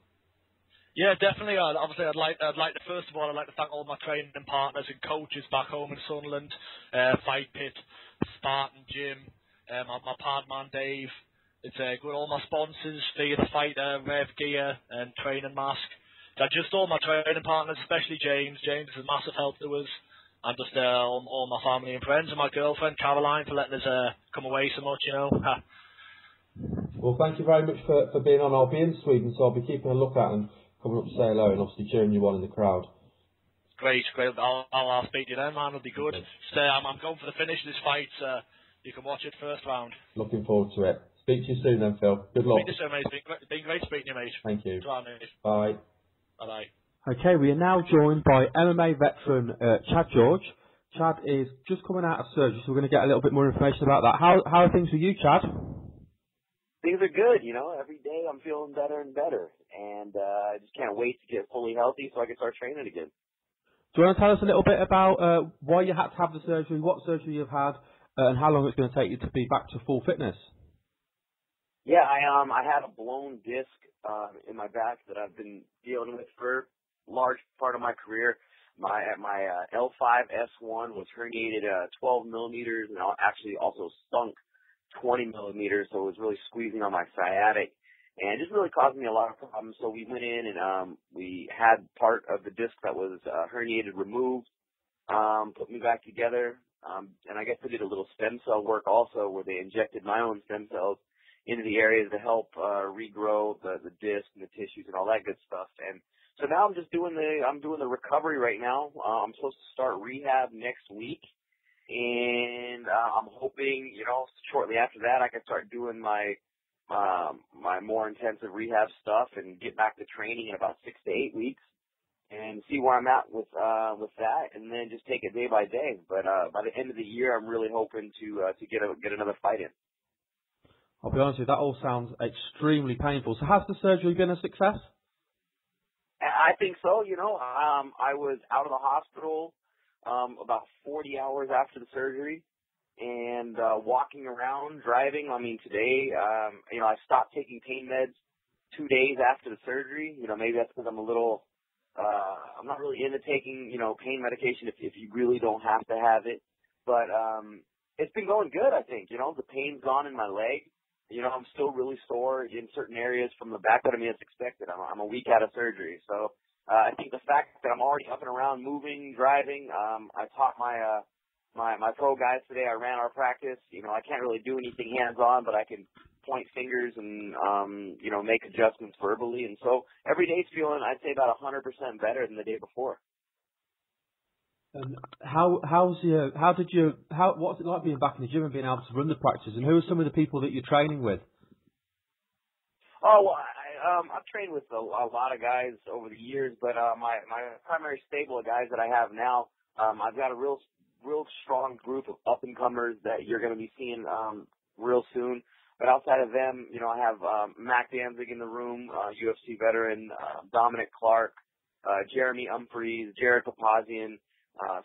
Yeah, definitely. Obviously, I'd like to first of all, I'd like to thank all my training partners and coaches back home in Sunderland, Fight Pit, Spartan Gym, my partner Dave. It's good. All my sponsors, Fear the Fighter, Rev Gear, and Training Mask. Just all my training partners, especially James. James is a massive help to us. And just all my family and friends and my girlfriend Caroline for letting us come away so much, you know. Well, thank you very much for being on. I'll be in Sweden, so I'll be keeping a lookout and coming up to say hello and obviously cheering you on in the crowd. Great. I'll speak to you then, man. It'll be good. Okay. So, I'm going for the finish of this fight. You can watch it first round. Looking forward to it. Speak to you soon then, Phil. Good luck. Speak to you soon, mate. It's been great speaking to you, mate. Thank you. Mate. Bye. Bye-bye. Okay, we are now joined by MMA veteran Chad George. Chad is just coming out of surgery, so we're going to get a little bit more information about that. How are things with you, Chad? Things are good, you know. Every day I'm feeling better and better, and I just can't wait to get fully healthy so I can start training again. Do you want to tell us a little bit about why you had to have the surgery, what surgery you've had, and how long it's going to take you to be back to full fitness? Yeah, I had a blown disc in my back that I've been dealing with for a large part of my career. My L5-S1 was herniated 12 millimeters, and actually also stunk 20 millimeters, so it was really squeezing on my sciatic, and just really caused me a lot of problems. So we went in and we had part of the disc that was herniated removed, put me back together, and I guess I did a little stem cell work also, where they injected my own stem cells into the areas to help regrow the disc and the tissues and all that good stuff. And so now I'm just doing the recovery right now. I'm supposed to start rehab next week, and I'm hoping, you know, shortly after that I can start doing my more intensive rehab stuff and get back to training in about 6 to 8 weeks and see where I'm at with that, and then just take it day by day. But by the end of the year, I'm really hoping to get another fight in. I'll be honest with you, that all sounds extremely painful. So has the surgery been a success? I think so. You know, I was out of the hospital about 40 hours after the surgery, and walking around, driving. I mean, today, you know, I stopped taking pain meds 2 days after the surgery. You know, maybe that's because I'm a little, I'm not really into taking, you know, pain medication if you really don't have to have it. But it's been going good, I think. You know, the pain's gone in my leg. You know, I'm still really sore in certain areas from the back, but I mean, it's expected. I'm a week out of surgery. So I think the fact that I'm already up and around, moving, driving, I taught my pro guys today. I ran our practice. You know, I can't really do anything hands-on, but I can point fingers and, you know, make adjustments verbally. And so every day's feeling, I'd say, about 100% better than the day before. And what's it like being back in the gym and being able to run the practice? And who are some of the people that you're training with? Oh, well, I've trained with a lot of guys over the years, but my primary stable of guys that I have now, I've got a real strong group of up-and-comers that you're going to be seeing real soon. But outside of them, you know, I have Mac Danzig in the room, UFC veteran, Dominic Clark, Jeremy Humphreys, Jared Papazian.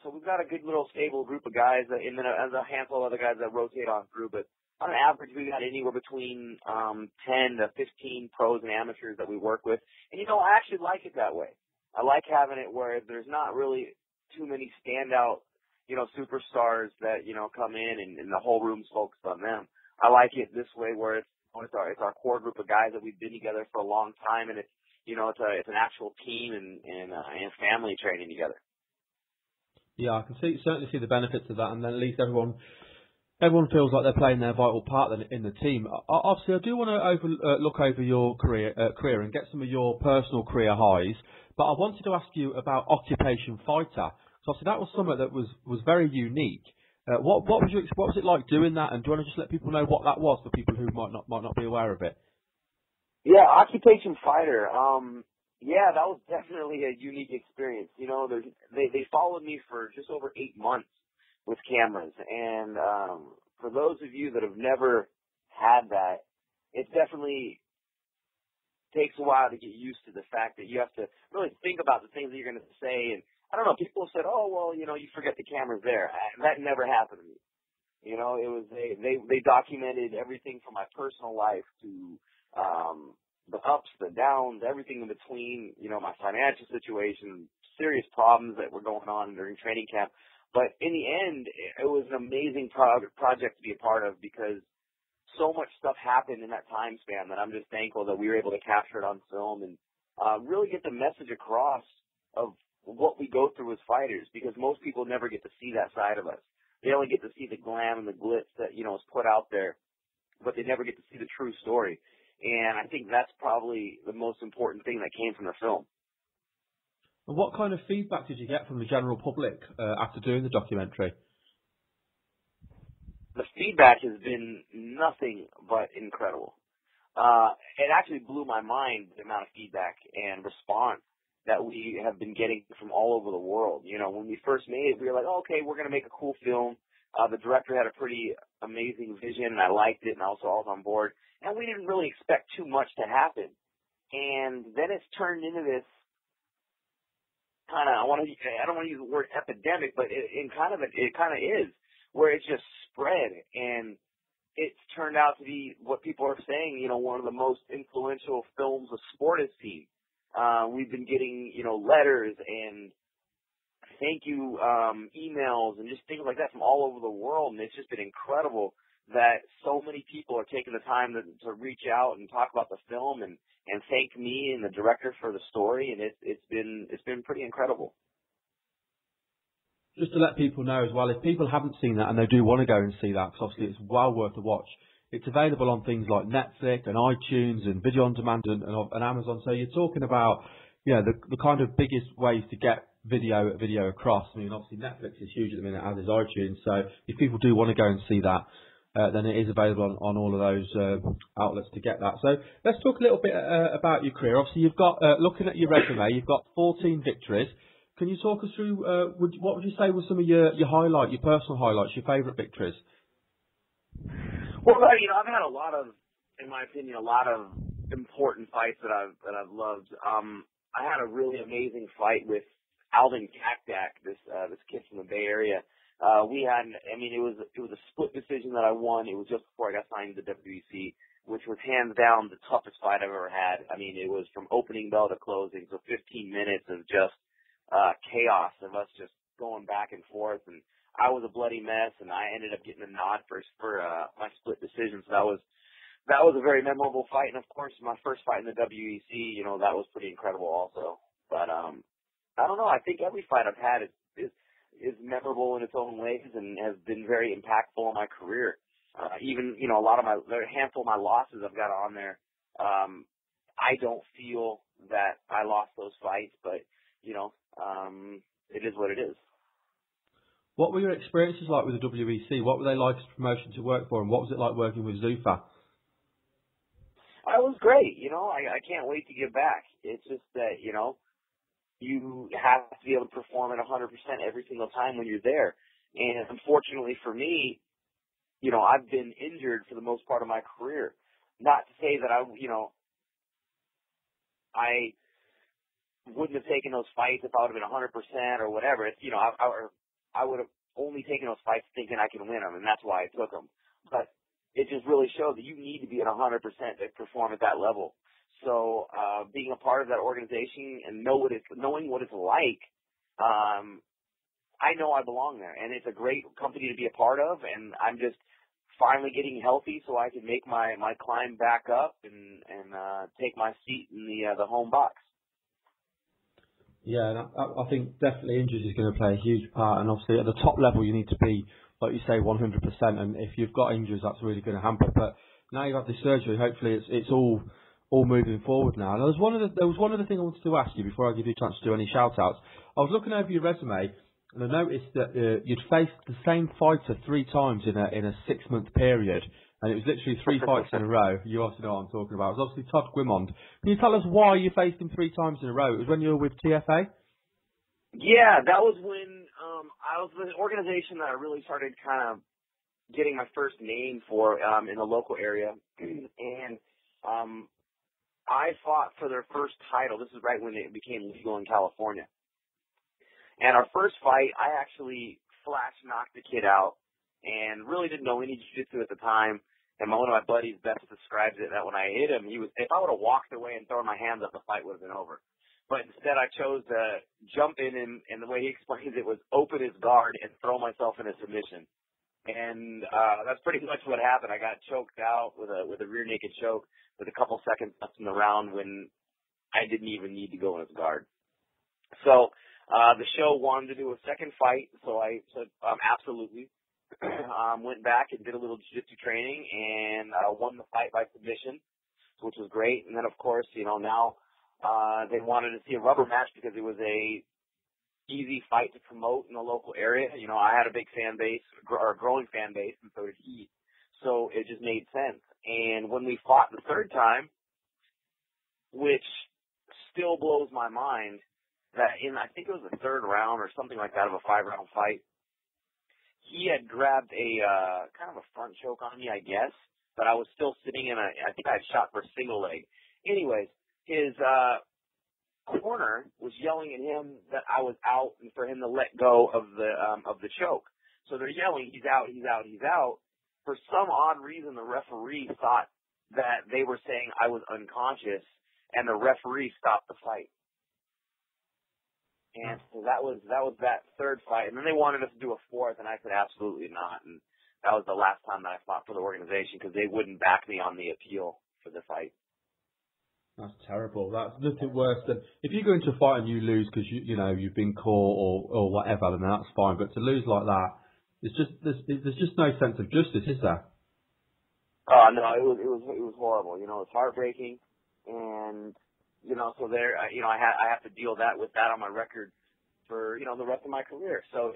So we've got a good little stable group of guys, and then there's a handful of other guys that rotate on through. But on average, we've got anywhere between 10 to 15 pros and amateurs that we work with. And, you know, I actually like it that way. I like having it where there's not really too many standout, you know, superstars that, you know, come in and the whole room's focused on them. I like it this way where it's our core group of guys that we've been together for a long time, and it's, you know, it's an actual team and family training together. Yeah, I can certainly see the benefits of that, and then at least everyone feels like they're playing their vital part in the team. Obviously, I do want to look over your career and get some of your personal career highs, but I wanted to ask you about Occupation Fighter. So obviously that was something that was very unique. What was it like doing that? And do you want to just let people know what that was for people who might not be aware of it? Yeah, occupation fighter. Yeah, that was definitely a unique experience. You know, they followed me for just over 8 months with cameras, and for those of you that have never had that, it definitely takes a while to get used to the fact that you have to really think about the things that you're going to say. And I don't know, people said, "Oh, well, you know, you forget the camera's there." That never happened to me. You know, it was they documented everything from my personal life to the ups, the downs, everything in between. You know, my financial situation, serious problems that were going on during training camp. But in the end, it was an amazing project to be a part of, because so much stuff happened in that time span that I'm just thankful that we were able to capture it on film and really get the message across of what we go through as fighters, because most people never get to see that side of us. They only get to see the glam and the glitz that, you know, is put out there, but they never get to see the true story. And I think that's probably the most important thing that came from the film. And what kind of feedback did you get from the general public after doing the documentary? The feedback has been nothing but incredible. It actually blew my mind, the amount of feedback and response that we have been getting from all over the world. You know, when we first made it, we were like, oh, okay, we're going to make a cool film. The director had a pretty amazing vision, and I liked it, and also I was on board. And we didn't really expect too much to happen. And then it's turned into this kind of, I don't want to use the word epidemic, but it kind of is, where it's just spread, and it's turned out to be what people are saying, you know, one of the most influential films the sport has seen. We've been getting, you know, letters and thank you emails and just things like that from all over the world, and it's just been incredible that so many people are taking the time to reach out and talk about the film and thank me and the director for the story, and it's been pretty incredible. Just to let people know as well, if people haven't seen that and they do want to go and see that, because obviously it's well worth a watch, it's available on things like Netflix and iTunes and Video On Demand and Amazon. So you're talking about, you know, the kind of biggest ways to get video across. I mean, obviously Netflix is huge at the minute, as is iTunes. So if people do want to go and see that, then it is available on all of those outlets to get that. So let's talk a little bit about your career. Obviously, you've got, looking at your resume, you've got 14 victories. Can you talk us through, what would you say were some of your highlights, your personal highlights, your favourite victories? Well, you know, I've had in my opinion, a lot of important fights that I've loved. I had a really amazing fight with Alvin Kakdak, this kid from the Bay Area. It was a split decision that I won. It was just before I got signed to the WEC, which was hands down the toughest fight I've ever had. I mean, it was from opening bell to closing, so 15 minutes of just chaos of us just going back and forth, and I was a bloody mess, and I ended up getting a nod for my split decision. So that was a very memorable fight, and of course my first fight in the WEC, you know, that was pretty incredible also. But I don't know, I think every fight I've had is memorable in its own ways and has been very impactful in my career. Even, you know, a handful of my losses I've got on there. I don't feel that I lost those fights, but you know, it is what it is. What were your experiences like with the WEC? What were they like as a promotion to work for, and what was it like working with Zuffa? It was great. You know, I can't wait to get back. It's just that, you know, you have to be able to perform at 100% every single time when you're there. And unfortunately for me, you know, I've been injured for the most part of my career. Not to say that I wouldn't have taken those fights if I would have been 100% or whatever. It's, you know, I would have only taken those fights thinking I can win them, and that's why I took them. But it just really showed that you need to be at 100% to perform at that level. So being a part of that organization and knowing what it's like, I know I belong there, and it's a great company to be a part of, and I'm just finally getting healthy so I can make my climb back up and take my seat in the home box. Yeah, and I think definitely injuries is going to play a huge part, and obviously at the top level you need to be, like you say, 100%, and if you've got injuries that's really going to hamper. But now you've had this surgery, hopefully it's all moving forward now. And there was one other thing I wanted to ask you before I give you a chance to do any shout outs. I was looking over your resume, And I noticed that you'd faced the same fighter 3 times in a 6-month period, and it was literally 3 fights in a row. You also know what I'm talking about. It was obviously Todd Guimond. Can you tell us why you faced him 3 times in a row? It was when you were with TFA? Yeah, that was when I was with an organization that I really started kind of getting my first name for in the local area, and I fought for their first title. This is right when it became legal in California. And our first fight, I actually flash knocked the kid out and really didn't know any jiu-jitsu at the time. And one of my buddies best describes it that when I hit him, if I would have walked away and thrown my hands up, the fight would have been over. But instead I chose to jump in and the way he explains it was open his guard and throw myself in a submission. And that's pretty much what happened. I got choked out with a rear naked choke with a couple seconds left in the round when I didn't even need to go in his guard. So the show wanted to do a second fight, so I said absolutely. Went back and did a little jiu-jitsu training and won the fight by submission, which was great. And then of course, now they wanted to see a rubber match because it was a easy fight to promote in the local area. I had a big fan base, or a growing fan base, and so did he. So it just made sense. And when we fought the third time, which still blows my mind, that I think it was the third round or something like that of a 5-round fight, he had grabbed a kind of a front choke on me, I guess, but I was still sitting I think I had shot for a single leg. Anyways, his corner was yelling at him that I was out and for him to let go of the choke. So they're yelling, he's out, he's out, he's out. For some odd reason, the referee thought that they were saying I was unconscious, and the referee stopped the fight. And so that was that third fight. And then they wanted us to do a fourth, and I said absolutely not. And that was the last time that I fought for the organization because they wouldn't back me on the appeal for the fight. That's terrible. That's nothing worse than if you go into a fight and you lose because you've been caught or whatever, then that's fine. But to lose like that, there's just no sense of justice, is there? Oh no, it was horrible. It's heartbreaking, and so there, I have to deal with that on my record for the rest of my career. So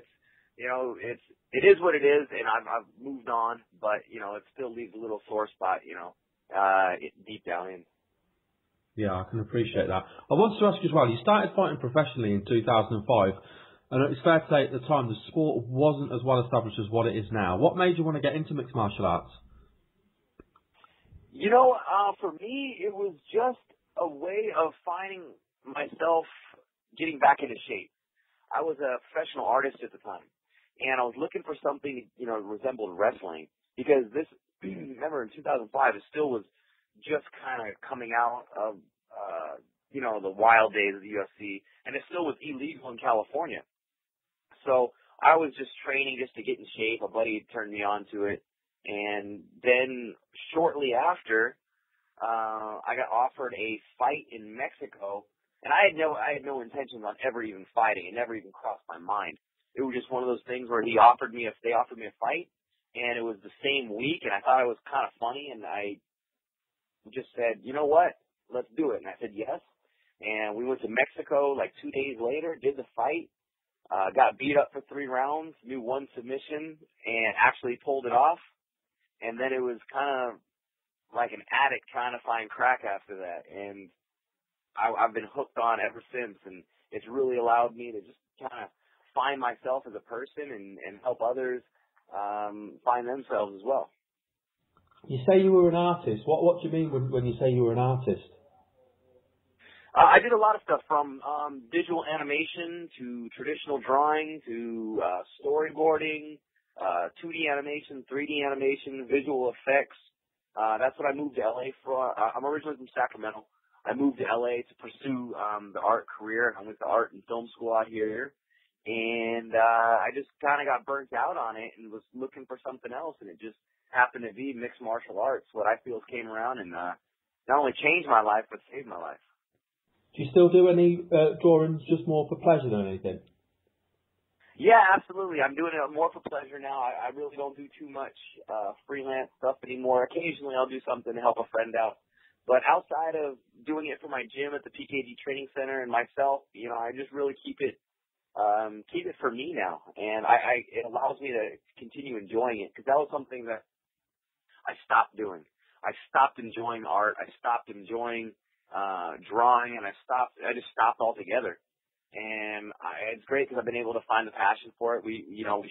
it's it is what it is, and I've moved on, but it still leaves a little sore spot, deep down in. Yeah, I can appreciate that. I wanted to ask you as well, you started fighting professionally in 2005, and it's fair to say at the time the sport wasn't as well established as what it is now. What made you want to get into mixed martial arts? For me, it was just a way of finding myself getting back into shape. I was a professional artist at the time, and I was looking for something, resembled wrestling, because this, remember in 2005, it still was just kind of coming out of, the wild days of the UFC, and it still was illegal in California. So I was just training just to get in shape. A buddy had turned me on to it. And then shortly after, I got offered a fight in Mexico, and I had no intentions on ever even fighting. It never even crossed my mind. It was just one of those things where they offered me a fight, and it was the same week, and I thought it was kind of funny, and I just said, you know what, let's do it. And I said yes, and we went to Mexico like 2 days later, did the fight, got beat up for 3 rounds, knew 1 submission, and actually pulled it off. And then it was kind of like an addict trying to find crack after that. And I've been hooked on ever since. And it's really allowed me to just kind of find myself as a person and help others find themselves as well. You say you were an artist. What do you mean when you say you were an artist? I did a lot of stuff from visual animation to traditional drawing to storyboarding, 2D animation, 3D animation, visual effects. That's what I moved to LA for. I'm originally from Sacramento. I moved to LA to pursue the art career. I went to art and film school out here. And I just kind of got burnt out on it and was looking for something else. And it just happened to be mixed martial arts. What I feel came around and not only changed my life, but saved my life. Do you still do any drawings just more for pleasure than anything? Yeah, absolutely. I'm doing it more for pleasure now. I really don't do too much freelance stuff anymore. Occasionally I'll do something to help a friend out. But outside of doing it for my gym at the PKG Training Center and myself, I just really keep it keep it for me now, and it allows me to continue enjoying it, because that was something that I stopped doing. I stopped enjoying art. I stopped enjoying drawing, and I just stopped altogether. And it's great because I've been able to find the passion for it. We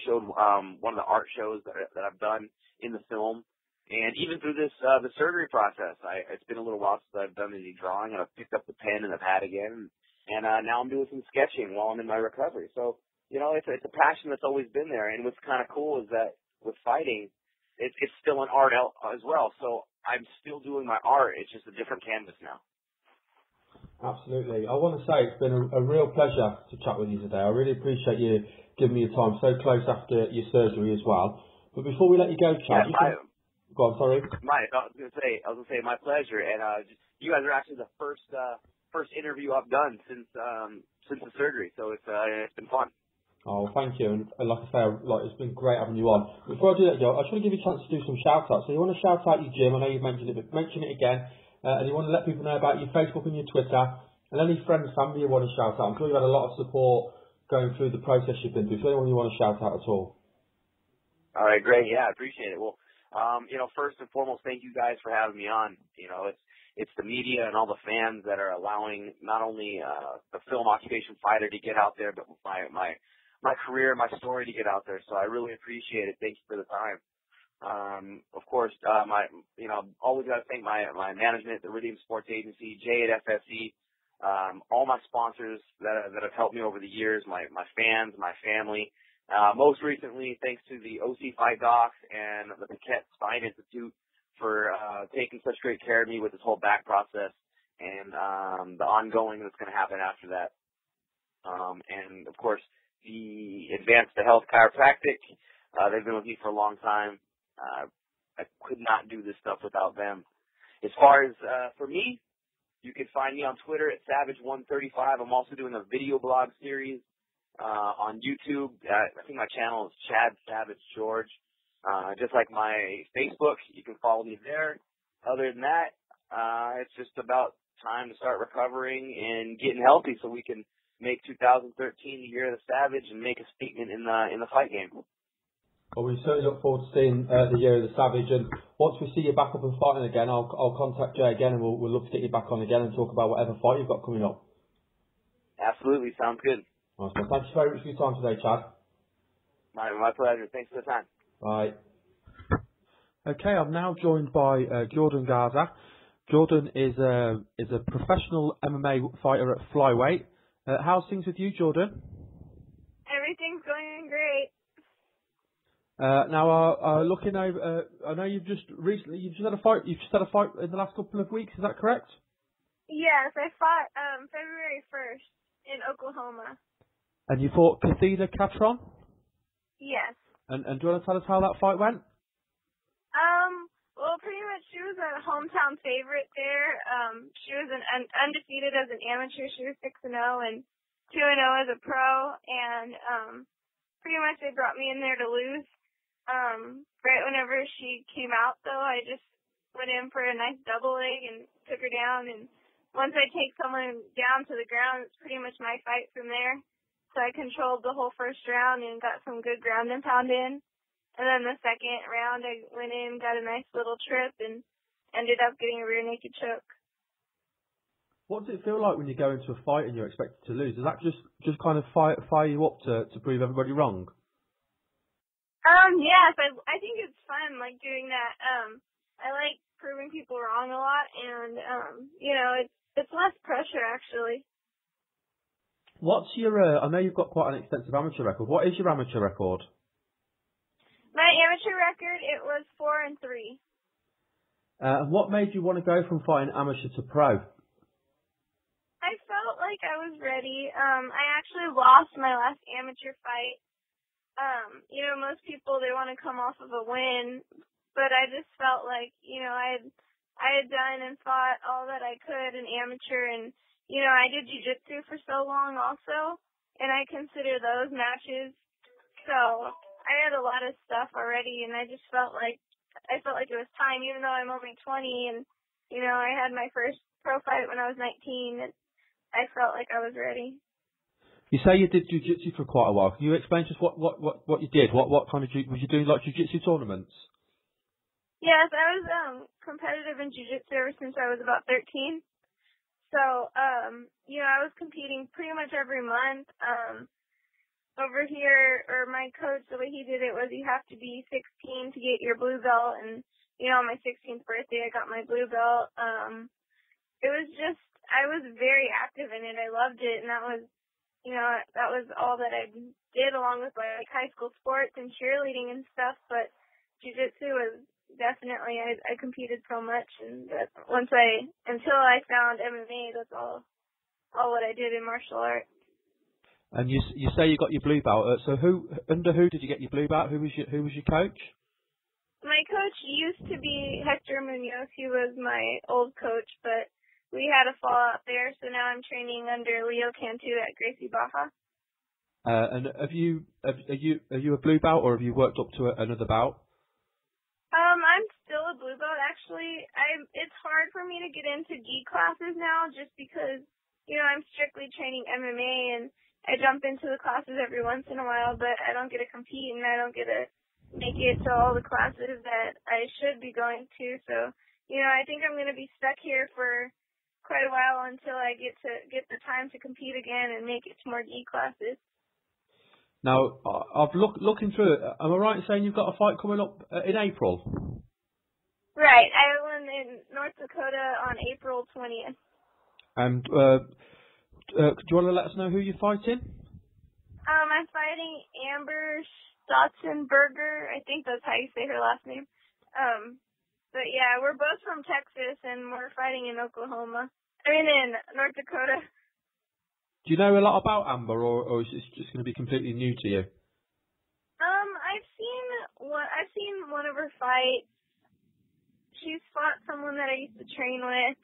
showed one of the art shows that I've done in the film, and even through this the surgery process, it's been a little while since I've done any drawing, and I've picked up the pen and the pad again, and now I'm doing some sketching while I'm in my recovery. So it's a passion that's always been there. And what's kind of cool is that with fighting, it's still an art as well. So I'm still doing my art. It's just a different canvas now. Absolutely. I want to say it's been a real pleasure to chat with you today. I really appreciate you giving me your time so close after your surgery as well. But before we let you go, Chad, go on, sorry. I was gonna say my pleasure. And you guys are actually the first interview I've done since the surgery. So it's been fun. Oh, thank you. And like I say, it's been great having you on. Before I do that, Joe, I just want to give you a chance to do some shout outs. So you want to shout out your gym? I know you've mentioned it, but mention it again. And you want to let people know about your Facebook and your Twitter, and any friends, family you want to shout out. I'm sure you've had a lot of support going through the process you've been through. So anyone you want to shout out at all? All right, great. Yeah, I appreciate it. Well, first and foremost, thank you guys for having me on. It's the media and all the fans that are allowing not only the film occupation fighter to get out there, but my career, my story to get out there. So I really appreciate it. Thank you for the time. Of course, always got to thank my management, the Iridium Sports Agency, Jay at FSE, all my sponsors that have helped me over the years, my fans, my family. Most recently, thanks to the OC Fight Docs and the Paquette Spine Institute for taking such great care of me with this whole back process and the ongoing that's going to happen after that. And of course, the Advanced to Health Chiropractic. They've been with me for a long time. I could not do this stuff without them. As far as for me, you can find me on Twitter at Savage135. I'm also doing a video blog series on YouTube. I think my channel is Chad Savage George. Just like my Facebook, you can follow me there. Other than that, it's just about time to start recovering and getting healthy so we can make 2013 the year of the Savage and make a statement in the fight game. Well, we certainly look forward to seeing the year of the Savage, and once we see you back up and fighting again, I'll contact Jay again, and we'll love to get you back on again and talk about whatever fight you've got coming up. Absolutely, sounds good. Nice one. Thank you very much for your time today, Chad. My pleasure. Thanks for the time. Bye. Okay, I'm now joined by Jordan Gaza. Jordan is a professional MMA fighter at flyweight. How's things with you, Jordan? Everything's going great. Now, looking over, I know you've just had a fight. You've just had a fight in the last couple of weeks. Is that correct? Yes, I fought February 1st in Oklahoma. And you fought Kathina Catron? Yes. And do you want to tell us how that fight went? Well, pretty much she was a hometown favorite there. She was undefeated as an amateur. She was 6-0 and 2-0 as a pro. And pretty much they brought me in there to lose. Right whenever she came out, though, I just went in for a nice double leg and took her down. And once I take someone down to the ground, it's pretty much my fight from there. So I controlled the whole first round and got some good ground and pound in. And then the second round, I went in, got a nice little trip, and ended up getting a rear naked choke. What does it feel like when you go into a fight and you're expected to lose? Does that just kind of fire you up to prove everybody wrong? Yes, I think it's fun, like, doing that. I like proving people wrong a lot, and, it's less pressure, actually. What's your, I know you've got quite an extensive amateur record. What is your amateur record? My amateur record, it was 4-3. And what made you want to go from fighting amateur to pro? I felt like I was ready. I actually lost my last amateur fight. Most people, they want to come off of a win, but I just felt like, I had done and fought all that I could in amateur, and, I did jiu-jitsu for so long also, and I consider those matches. So I had a lot of stuff already, and I felt like it was time, even though I'm only 20, and, I had my first pro fight when I was 19, and I felt like I was ready. You say you did jiu-jitsu for quite a while. Can you explain just what you did? What kind of was you doing, like jiu-jitsu tournaments? Yes, I was competitive in jiu-jitsu ever since I was about 13. So, I was competing pretty much every month. Over here, or my coach, the way he did it was you have to be 16 to get your blue belt, and on my 16th birthday I got my blue belt. It was just, I was very active in it. I loved it, and that was all that I did, along with like high school sports and cheerleading and stuff. But jiu-jitsu was definitely, I competed so much, and until I found MMA, that's all what I did in martial arts. And you say you got your blue belt. So under who did you get your blue belt? Who was your coach? My coach used to be Hector Munoz. He was my old coach, but we had a fallout there. So now I'm training under Leo Cantu at Gracie Baja. And are you a blue belt, or have you worked up to another belt? I'm still a blue belt actually. It's hard for me to get into gi classes now, just because I'm strictly training MMA, and I jump into the classes every once in a while, but I don't get to compete, and I don't get to make it to all the classes that I should be going to. So, I think I'm going to be stuck here for quite a while until I get the time to compete again and make it to more gi classes. Now, I've looking through it. Am I right in saying you've got a fight coming up in April? Right. I won in North Dakota on April 20th. And do you want to let us know who you're fighting? I'm fighting Amber Stotzenberger. I think that's how you say her last name. But yeah, we're both from Texas, and we're fighting in Oklahoma. In North Dakota. Do you know a lot about Amber, or is this just going to be completely new to you? I've seen one of her fights. She's fought someone that I used to train with.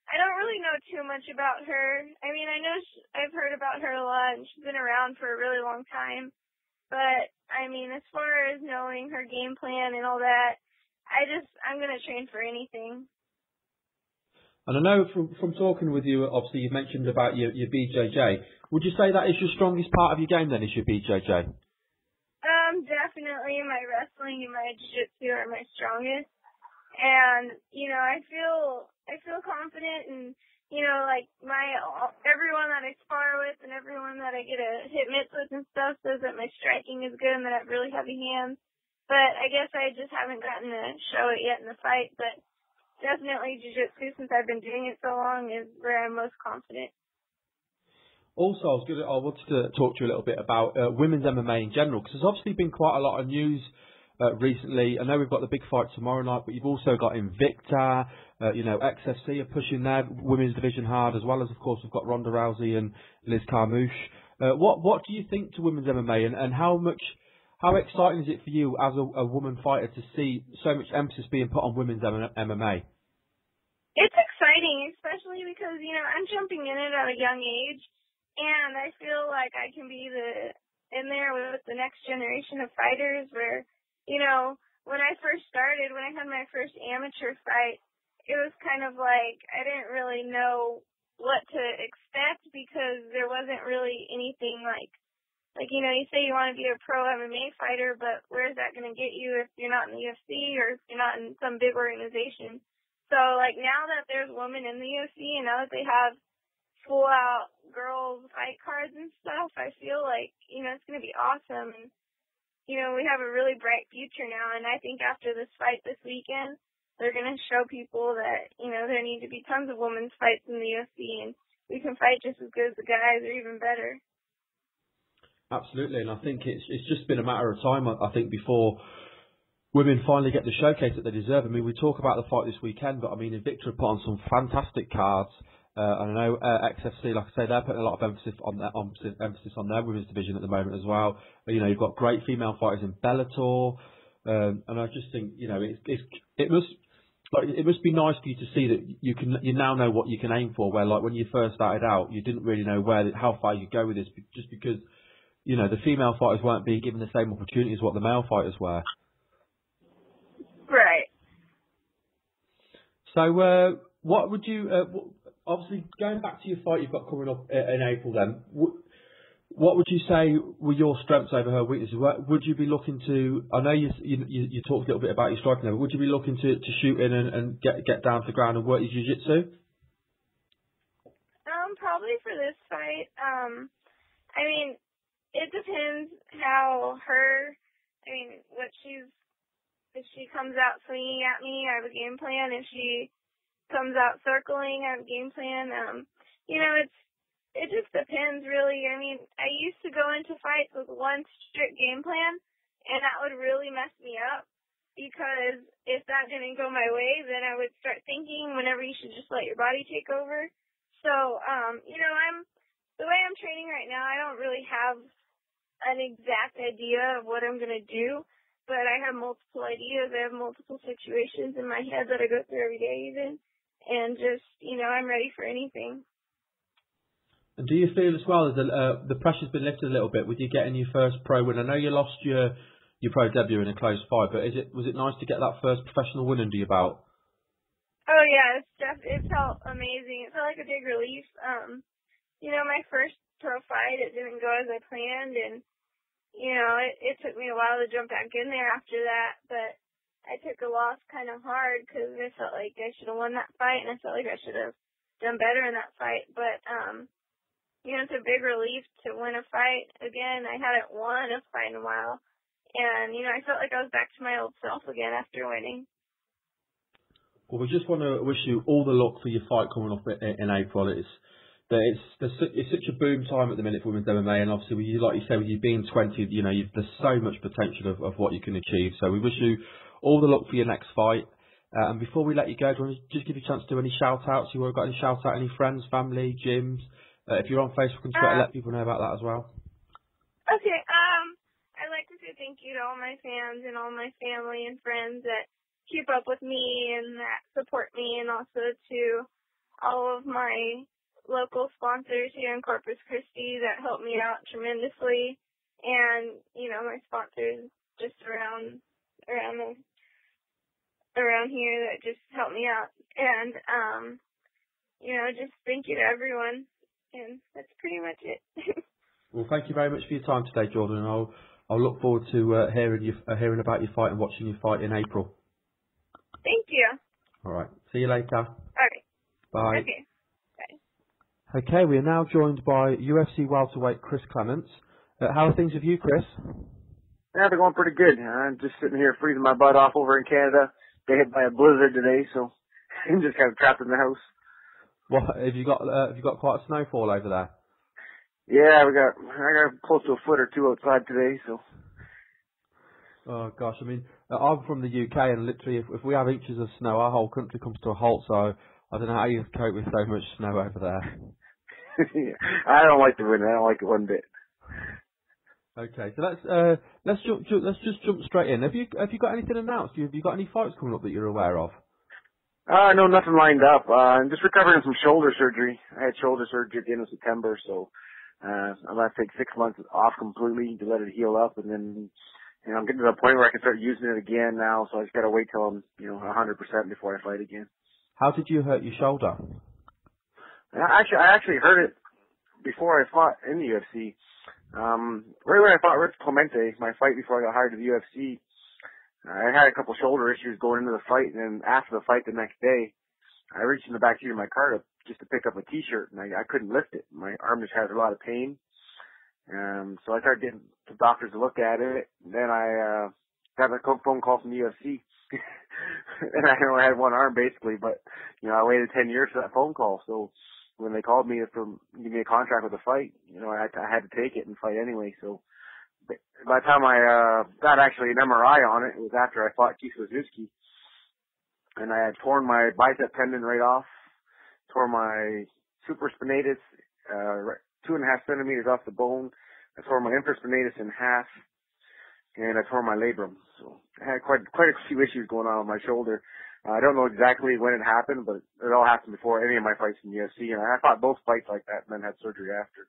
I don't really know too much about her. I know I've heard about her a lot, and she's been around for a really long time. But, as far as knowing her game plan and all that, I'm going to train for anything. And I know from talking with you, obviously you mentioned about your BJJ. Would you say that is your strongest part of your game then, is your BJJ? Definitely my wrestling and my jiu-jitsu are my strongest. And, I feel confident, and, everyone that I spar with and everyone that I get a hit mitts with and stuff says that my striking is good and that I have really heavy hands. But I guess I just haven't gotten to show it yet in the fight. But definitely jiu-jitsu, since I've been doing it so long, is where I'm most confident. Also, I wanted to talk to you a little bit about women's MMA in general, because there's obviously been quite a lot of news recently. I know we've got the big fight tomorrow night, but you've also got Invicta, XFC are pushing their women's division hard, as well as, of course, we've got Ronda Rousey and Liz Carmouche. What do you think to women's MMA, and how exciting is it for you as a woman fighter to see so much emphasis being put on women's MMA? It's exciting, especially because, I'm jumping in it at a young age, and I feel like I can be in there with the next generation of fighters where, when I first started, when I had my first amateur fight, it was kind of like I didn't really know what to expect, because there wasn't really anything like, you say you want to be a pro MMA fighter, but where's that going to get you if you're not in the UFC or if you're not in some big organization? So, now that there's women in the UFC, and now that they have full-out girls fight cards and stuff, I feel like, it's going to be awesome. And, we have a really bright future now, and I think after this fight this weekend, they're going to show people that, there need to be tons of women's fights in the UFC, and we can fight just as good as the guys, or even better. Absolutely, and I think it's just been a matter of time, I think, before women finally get the showcase that they deserve. We talk about the fight this weekend, but Invicta put on some fantastic cards. I know XFC, like I say, they're putting a lot of emphasis on their women's division at the moment as well. You've got great female fighters in Bellator, and I just think it must be nice for you to see that you now know what you can aim for. Where when you first started out, you didn't really know how far you could go with this, just because the female fighters weren't being given the same opportunity as what the male fighters were. Right. So, what would you? Obviously, going back to your fight you've got coming up in April, then what would you say were your strengths over her weaknesses? Would you be looking to? I know you talked a little bit about your striking level. Would you be looking to shoot in and get down to the ground and work your jiu-jitsu? Probably for this fight. I mean, it depends if she comes out swinging at me, I have a game plan. If she comes out circling, I have a game plan. It just depends, really. I mean, I used to go into fights with one strict game plan, and that would really mess me up, because if that didn't go my way, then I would start thinking whenever you should just let your body take over. So, the way I'm training right now, I don't really have an exact idea of what I'm going to do, but I have multiple ideas. I have multiple situations in my head that I go through every day even, and just, I'm ready for anything. And do you feel as well as the pressure's been lifted a little bit with you getting your first pro win? I know you lost your pro debut in a close fight, but was it nice to get that first professional win under your belt? Oh yeah, it felt amazing. It felt like a big relief. My first pro fight, it didn't go as I planned, and it took me a while to jump back in there after that. But I took a loss kind of hard because I felt like I should have won that fight, and I felt like I should have done better in that fight. But it's a big relief to win a fight again. I hadn't won a fight in a while, and I felt like I was back to my old self again after winning. Well, we just want to wish you all the luck for your fight coming up in April. It's such a boom time at the minute for women's MMA, and obviously, like you say, with you being 20, there's so much potential of what you can achieve. So we wish you all the luck for your next fight. And before we let you go, do you want to just give you a chance to do any shout-outs? You want got any shout-out, any friends, family, gyms? If you're on Facebook and Twitter, let people know about that as well. Okay, I'd like to say thank you to all my fans and all my family and friends that keep up with me and that support me, and also to all of my local sponsors here in Corpus Christi that help me out tremendously, and my sponsors just around here that just help me out, and just thank you to everyone, and that's pretty much it. Well, thank you very much for your time today, Jordan, and I'll look forward to hearing about your fight and watching your fight in April. Thank you. All right. See you later. All right. Bye. Okay. Bye. Okay, we are now joined by UFC welterweight Chris Clements. How are things with you, Chris? Yeah, they're going pretty good. I'm just sitting here freezing my butt off over in Canada. They hit by a blizzard today, so I'm just kind of trapped in the house. Well, have you got quite a snowfall over there? Yeah, I got close to a foot or two outside today, so. Oh gosh, I mean, I'm from the UK, and literally, if we have inches of snow, our whole country comes to a halt. So I don't know how you cope with so much snow over there. Yeah, I don't like the wind. I don't like it one bit. Okay, so let's just jump straight in. Have you got anything announced? Have you got any fights coming up that you're aware of? No, nothing lined up. I'm just recovering from shoulder surgery. I had shoulder surgery at the end of September, so I'm going to take 6 months off completely to let it heal up, and then I'm getting to the point where I can start using it again now. So I just got to wait till I'm 100% before I fight again. How did you hurt your shoulder? I actually hurt it before I fought in the UFC. Right when I fought Chris Clements, my fight before I got hired to the UFC, I had a couple shoulder issues going into the fight, and then after the fight the next day, I reached in the back seat of my car just to pick up a T-shirt, and I couldn't lift it. My arm just had a lot of pain. So I started getting the doctors to look at it, and then I got a phone call from the UFC. And I only had one arm basically, but I waited 10 years for that phone call. So when they called me to give me a contract with the fight, I had to take it and fight anyway. So by the time I got actually an MRI on it, it was after I fought Keith Wazinski, and I had torn my bicep tendon right off, tore my supraspinatus 2.5 centimeters off the bone. I tore my infraspinatus in half, and I tore my labrum. So I had quite a few issues going on with my shoulder. I don't know exactly when it happened, but it all happened before any of my fights in the UFC, and I fought both fights like that and then had surgery after.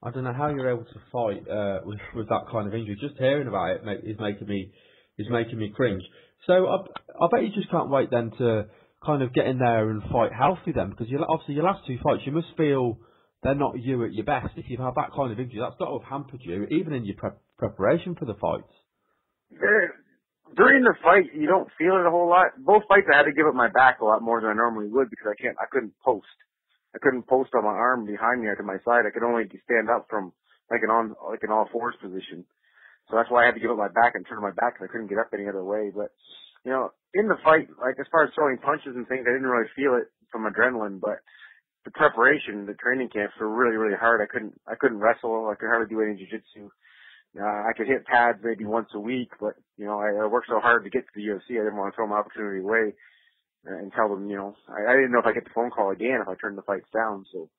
I don't know how you're able to fight with that kind of injury. Just hearing about it is making me cringe. So I bet you just can't wait then to kind of get in there and fight healthy then, because obviously your last two fights, you must feel they're not you at your best. If you've had that kind of injury, that's got to have hampered you, even in your preparation for the fights. During the fight, you don't feel it a whole lot. Both fights, I had to give up my back a lot more than I normally would because I couldn't post. I couldn't post on my arm behind me or to my side. I could only stand up from like an all fours position. So that's why I had to give up my back and turn my back because I couldn't get up any other way. But, you know, in the fight, like as far as throwing punches and things, I didn't really feel it from adrenaline, but the preparation, the training camps were really, really hard. I couldn't wrestle. I could hardly do any jiu-jitsu. I could hit pads maybe once a week, but, you know, I worked so hard to get to the UFC, I didn't want to throw my opportunity away and tell them, you know, I didn't know if I'd get the phone call again if I turned the fights down, so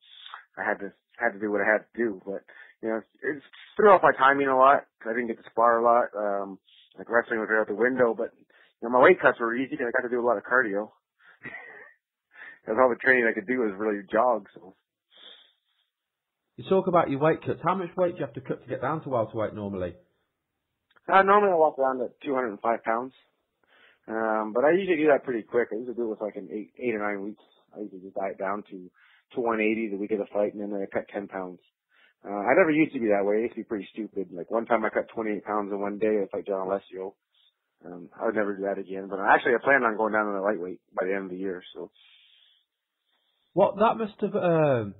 I had to do what I had to do. But, you know, it threw off my timing a lot. I didn't get to spar a lot. Like wrestling was right out the window, but, you know, my weight cuts were easy and I got to do a lot of cardio. Because all the training I could do was really jog, so. You talk about your weight cuts. How much weight do you have to cut to get down to welterweight normally? Normally I walk around at 205 pounds. But I usually do that pretty quick. I usually do it with like in 8 or 9 weeks. I usually just diet down to 180 the week of the fight, and then I cut 10 pounds. I never used to be that way. I used to be pretty stupid. Like one time I cut 28 pounds in one day. I fight John Alessio. I would never do that again. But I plan on going down to the lightweight by the end of the year. So. What that must have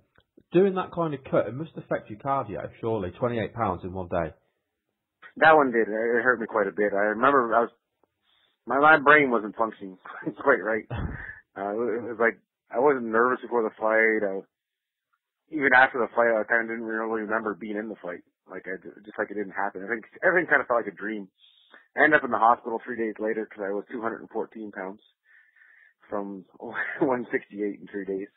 doing that kind of cut, it must affect your cardio. Surely 28 pounds in one day. That one did. It hurt me quite a bit. I remember my brain wasn't functioning quite right. It was like I wasn't nervous before the fight. Even after the fight, I kind of didn't really remember being in the fight. Just like it didn't happen. I think everything kind of felt like a dream. I ended up in the hospital 3 days later because I was 214 pounds from 168 in 3 days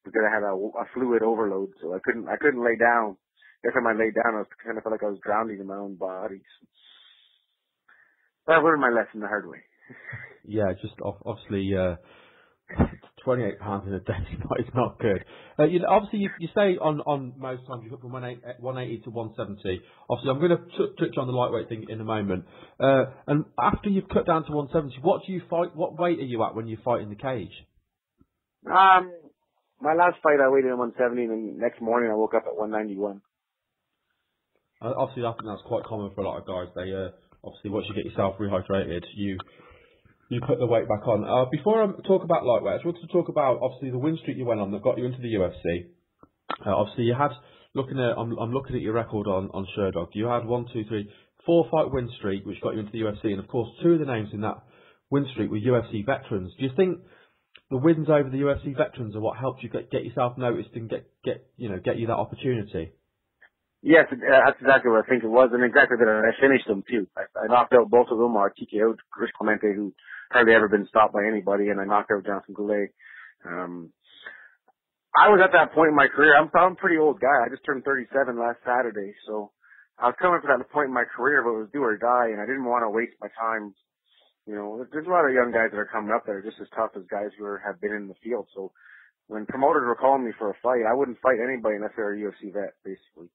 because I had a fluid overload, so I couldn't lay down. Every time I laid down, I kind of felt like I was drowning in my own body. But I learned my lesson the hard way. Yeah, just obviously 28 pounds in a day is not good. Obviously, you say on most times you cut from 180 to 170. Obviously, I'm going to touch on the lightweight thing in a moment. And after you've cut down to 170, what do you fight? What weight are you at when you fight in the cage? My last fight, I weighed in 170, and then next morning I woke up at 191. Obviously, I think that's quite common for a lot of guys. They obviously, once you get yourself rehydrated, you put the weight back on. Before I talk about lightweight, I just wanted to talk about obviously the win streak you went on that got you into the UFC. Obviously, you had I'm looking at your record on Sherdog. You had 4 fight win streak, which got you into the UFC, and of course, 2 of the names in that win streak were UFC veterans. Do you think the wins over the UFC veterans are what helped you get yourself noticed and get you that opportunity? Yes, that's exactly what I think it was, and exactly that I finished them too. I knocked out both of them. I TKO'd Chris Clements, who hardly ever been stopped by anybody, and I knocked out Jonathan Goulet. I was at that point in my career. I'm a pretty old guy. I just turned 37 last Saturday, so I was coming to that point in my career, but it was do or die, and I didn't want to waste my time. You know, there's a lot of young guys that are coming up that are just as tough as guys who have been in the field. So when promoters were calling me for a fight, I wouldn't fight anybody unless they were a UFC vet, basically.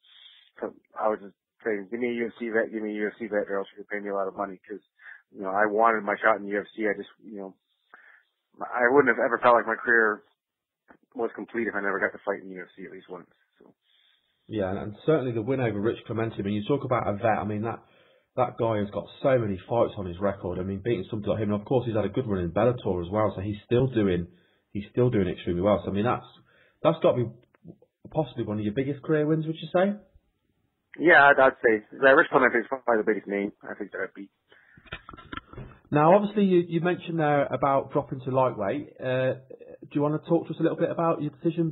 So I was just saying, give me a UFC vet, or else you can pay me a lot of money, because, you know, I wanted my shot in the UFC. I wouldn't have ever felt like my career was complete if I never got to fight in the UFC at least once. So. Yeah, and certainly the win over Rich Clements. I mean, you talk about a vet. I mean, that guy has got so many fights on his record. I mean, beating somebody like him, and of course he's had a good run in Bellator as well. So he's still doing extremely well. So I mean, that's got to be possibly one of your biggest career wins, would you say? Yeah, I'd say. Rich Clements is probably the biggest name I think that I've beat. Now, obviously, you mentioned there about dropping to lightweight. Do you want to talk to us a little bit about your decision,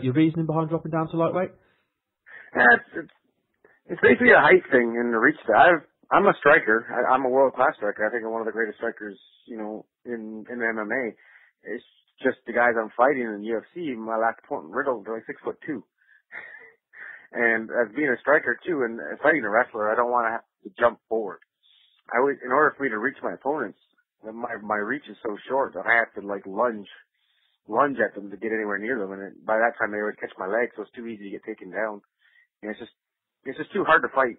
your reasoning behind dropping down to lightweight? Yeah, it's basically a height thing and the reach. I'm a striker. I'm a world-class striker. I think I'm one of the greatest strikers, you know, in MMA. It's just the guys I'm fighting in the UFC. My last opponent, Riddle, they're like 6'2". And as being a striker too, and fighting a wrestler, I don't want to have to jump forward. In order for me to reach my opponents, my reach is so short that I have to like lunge at them to get anywhere near them. And by that time, they would catch my legs, so it's too easy to get taken down. And it's just too hard to fight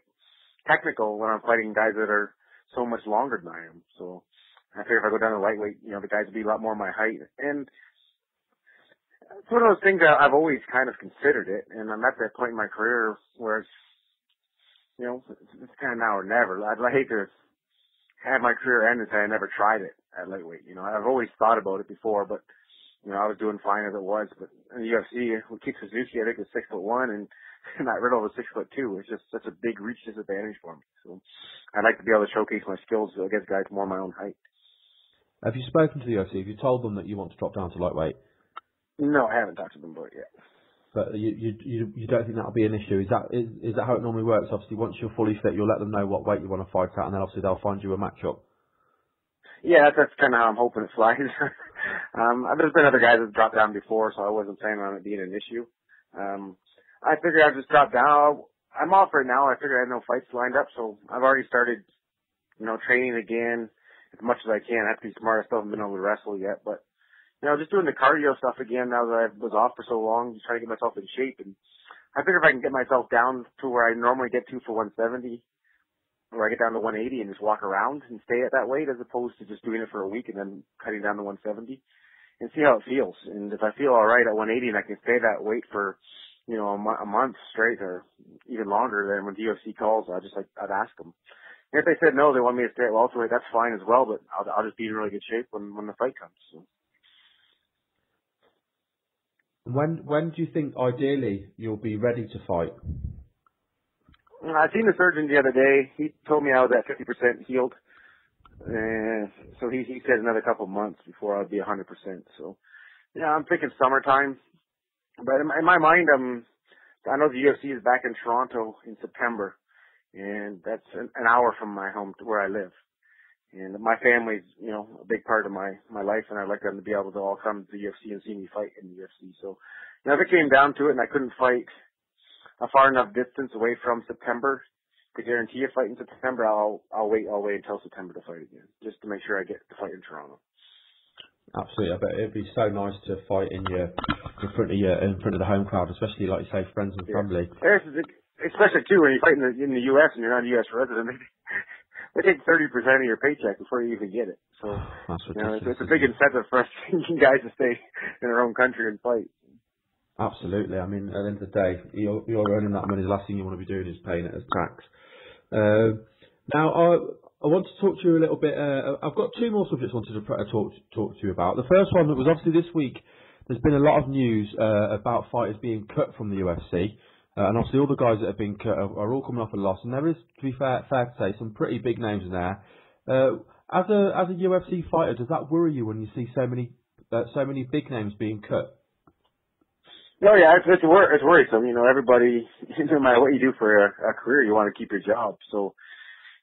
technical when I'm fighting guys that are so much longer than I am. So I figure if I go down to lightweight, you know, the guys would be a lot more my height. And It's one of those things that I've always kind of considered it, and I'm at that point in my career where it's, you know, it's kind of now or never. I'd hate to have my career end and say I never tried it at lightweight. You know, I've always thought about it before, but, you know, I was doing fine as it was. But in the UFC, with Keith Suzuki, I think was 6'1", and Matt Riddle was 6'2". It's just such a big reach disadvantage for me. So I'd like to be able to showcase my skills against guys more my own height. Have you spoken to the UFC? Have you told them that you want to drop down to lightweight? No, I haven't talked to them about it yet. But you don't think that'll be an issue? Is that how it normally works? Obviously, once you're fully fit, you'll let them know what weight you want to fight at, and then obviously they'll find you a matchup. Yeah, that's kind of how I'm hoping it flies. There's been other guys that dropped down before, so I wasn't planning on it being an issue. I figured I'd just drop down. I'm off right now. I figured I had no fights lined up, so I've already started, you know, training again as much as I can. I have to be smart. I still haven't been able to wrestle yet, but, you know, just doing the cardio stuff again now that I was off for so long, just trying to get myself in shape. And I figure if I can get myself down to where I normally get to for 170, or I get down to 180 and just walk around and stay at that weight as opposed to just doing it for a week and then cutting down to 170 and see how it feels. And if I feel all right at 180 and I can stay that weight for, you know, a month straight or even longer, then when the UFC calls, I'd ask them. And if they said no, they want me to stay at welterweight, that's fine as well, but I'll just be in really good shape when the fight comes. So. When do you think ideally you'll be ready to fight? I seen the surgeon the other day. He told me I was at 50% healed. So he said another couple months before I'd be 100%. So, yeah, I'm thinking summertime. But in my mind, I know the UFC is back in Toronto in September, and that's an hour from my home to where I live. And my family's, you know, a big part of my life, and I'd like them to be able to all come to the UFC and see me fight in the UFC. So, you know, if it came down to it and I couldn't fight a far enough distance away from September to guarantee a fight in September, I'll wait until September to fight again, just to make sure I get to fight in Toronto. Absolutely, I bet it'd be so nice to fight in front of the home crowd, especially like you say, friends and family. Yeah. Especially too when you fight in the U.S. and you're not a U.S. resident. They take 30% of your paycheck before you even get it. So, you know, it's a big incentive for us guys to stay in our own country and fight. Absolutely. I mean, at the end of the day, you're earning that money. The last thing you want to be doing is paying it as tax. Now, I want to talk to you a little bit. I've got two more subjects I wanted to talk to you about. The first one was obviously this week. There's been a lot of news about fighters being cut from the UFC. And obviously all the guys that have been cut are all coming off a loss. And there is, to be fair to say, some pretty big names in there. As a UFC fighter, does that worry you when you see so many big names being cut? No, yeah, it's worrisome. You know, everybody, no matter what you do for a career, you want to keep your job. So,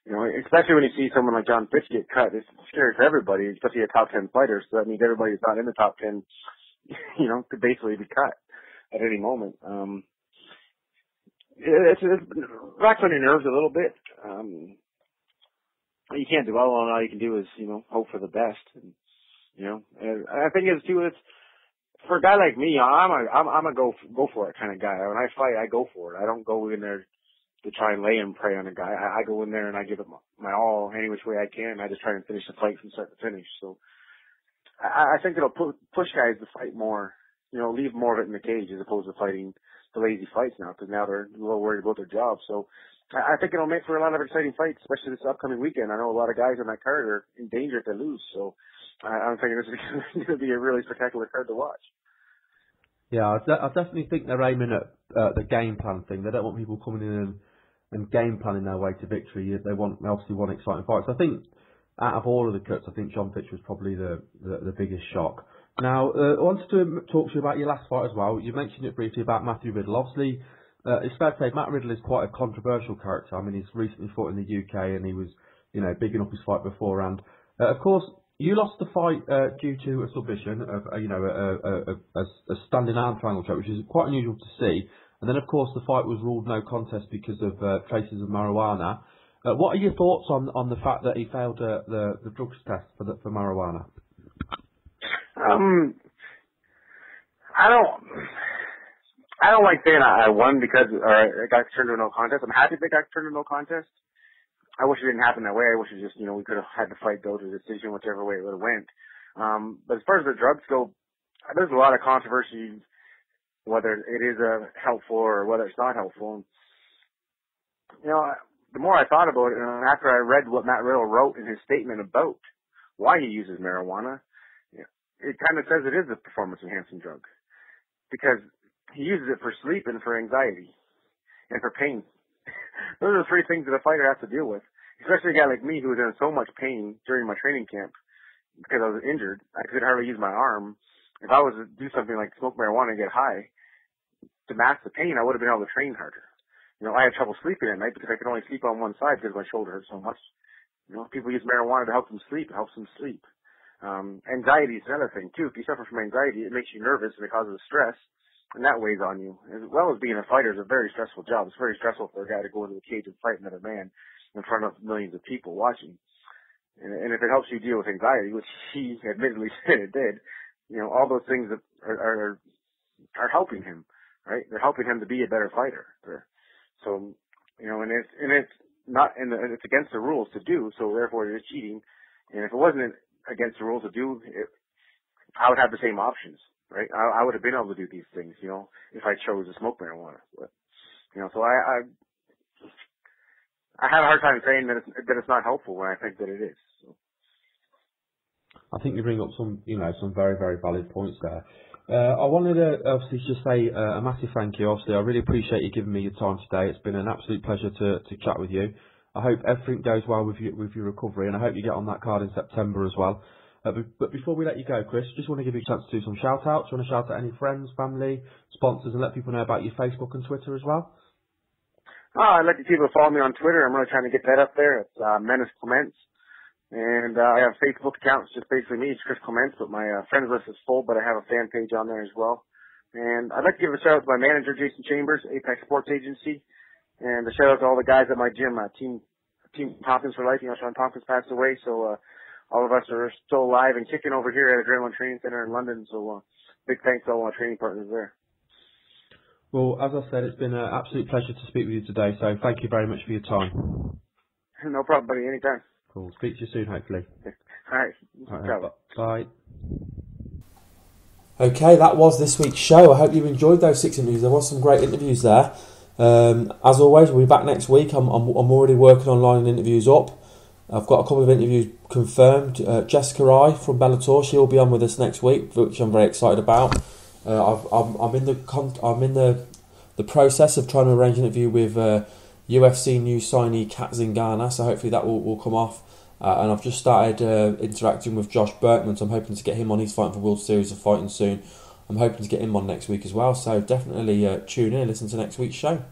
you know, especially when you see someone like John Prisco get cut, it's scary for everybody, especially a top 10 fighter. So that means everybody who's not in the top 10, you know, could basically be cut at any moment. It rocks on your nerves a little bit. You can't dwell on it. All you can do is, you know, hope for the best. And, you know, and I think it's too. It's for a guy like me. I'm a go for it kind of guy. When I fight, I go for it. I don't go in there to try and lay and prey on a guy. I go in there and I give it my all any which way I can. I just try and finish the fight from start to finish. So I think it'll push guys to fight more. You know, leave more of it in the cage as opposed to fighting the lazy fights now, because now they're a little worried about their job. So I think it'll make for a lot of exciting fights, especially this upcoming weekend. I know a lot of guys on that card are in danger if they lose. So I'm thinking this is going to be a really spectacular card to watch. Yeah, I definitely think they're aiming at the game plan thing. They don't want people coming in and game planning their way to victory. They obviously want exciting fights. I think out of all of the cuts, I think John Fitch was probably the biggest shock. Now, I wanted to talk to you about your last fight as well. You mentioned it briefly about Matthew Riddle. Obviously, it's fair to say Matt Riddle is quite a controversial character. I mean, he's recently fought in the UK and he was, you know, bigging up his fight beforehand. Of course, you lost the fight due to a submission of, you know, a standing arm triangle choke, which is quite unusual to see. And then, of course, the fight was ruled no contest because of traces of marijuana. What are your thoughts on the fact that he failed the drugs test for marijuana? I don't like saying I won because it got turned into no contest. I'm happy they got turned into no contest. I wish it didn't happen that way. I wish it just, you know, we could have had the fight go to decision whichever way it would have went. But as far as the drugs go, there's a lot of controversy whether it is helpful or whether it's not helpful. You know, the more I thought about it, after I read what Matt Riddle wrote in his statement about why he uses marijuana, it kind of says it is a performance-enhancing drug because he uses it for sleep and for anxiety and for pain. Those are the three things that a fighter has to deal with, especially a guy like me who was in so much pain during my training camp because I was injured. I could hardly use my arm. If I was to do something like smoke marijuana and get high to mask the pain, I would have been able to train harder. You know, I had trouble sleeping at night because I could only sleep on one side because my shoulder hurt so much. You know, people use marijuana to help them sleep. It helps them sleep. Anxiety is another thing, too. If you suffer from anxiety, it makes you nervous and it causes stress, and that weighs on you. As well as being a fighter is a very stressful job. It's very stressful for a guy to go into a cage and fight another man in front of millions of people watching. And if it helps you deal with anxiety, which he admittedly said it did, you know, all those things are helping him, right? They're helping him to be a better fighter. So, you know, and it's not, and it's against the rules to do, so therefore it is cheating. And if it wasn't against the rules to do, I would have the same options, right? I would have been able to do these things, you know, if I chose to smoke marijuana. But, you know, so I have a hard time saying that it's not helpful when I think that it is. So. I think you bring up some very, very valid points there. I wanted to obviously just say a massive thank you. Obviously, I really appreciate you giving me your time today. It's been an absolute pleasure to chat with you. I hope everything goes well with your recovery, and I hope you get on that card in September as well. But before we let you go, Chris, just want to give you a chance to do some shout-outs. You want to shout out any friends, family, sponsors, and let people know about your Facebook and Twitter as well? I'd like people to follow me on Twitter. I'm really trying to get that up there. It's Menace Clements. And I have a Facebook account. It's just basically me. It's Chris Clements, but my friends list is full, but I have a fan page on there as well. And I'd like to give a shout out to my manager, Jason Chambers, Apex Sports Agency. And a shout out to all the guys at my gym, Team Tompkins for Life. You know, Sean Tompkins passed away, so all of us are still alive and kicking over here at Adrenaline Training Center in London. So big thanks to all my training partners there. Well, as I said, it's been an absolute pleasure to speak with you today, so thank you very much for your time. No problem, buddy. Anytime. Cool. Speak to you soon, hopefully. All right. Bye. Okay, that was this week's show. I hope you enjoyed those 6 interviews. There was some great interviews there. As always, we'll be back next week. I'm already working on lining interviews up. I've got a couple of interviews confirmed. Jessica I from Bellator, she'll be on with us next week, which I'm very excited about. I'm in the process of trying to arrange an interview with UFC new signee Kat Zingana, so hopefully that will come off. And I've just started interacting with Josh Berkman, so I'm hoping to get him on. He's fighting for World Series of Fighting soon. I'm hoping to get him on next week as well, so definitely tune in and listen to next week's show.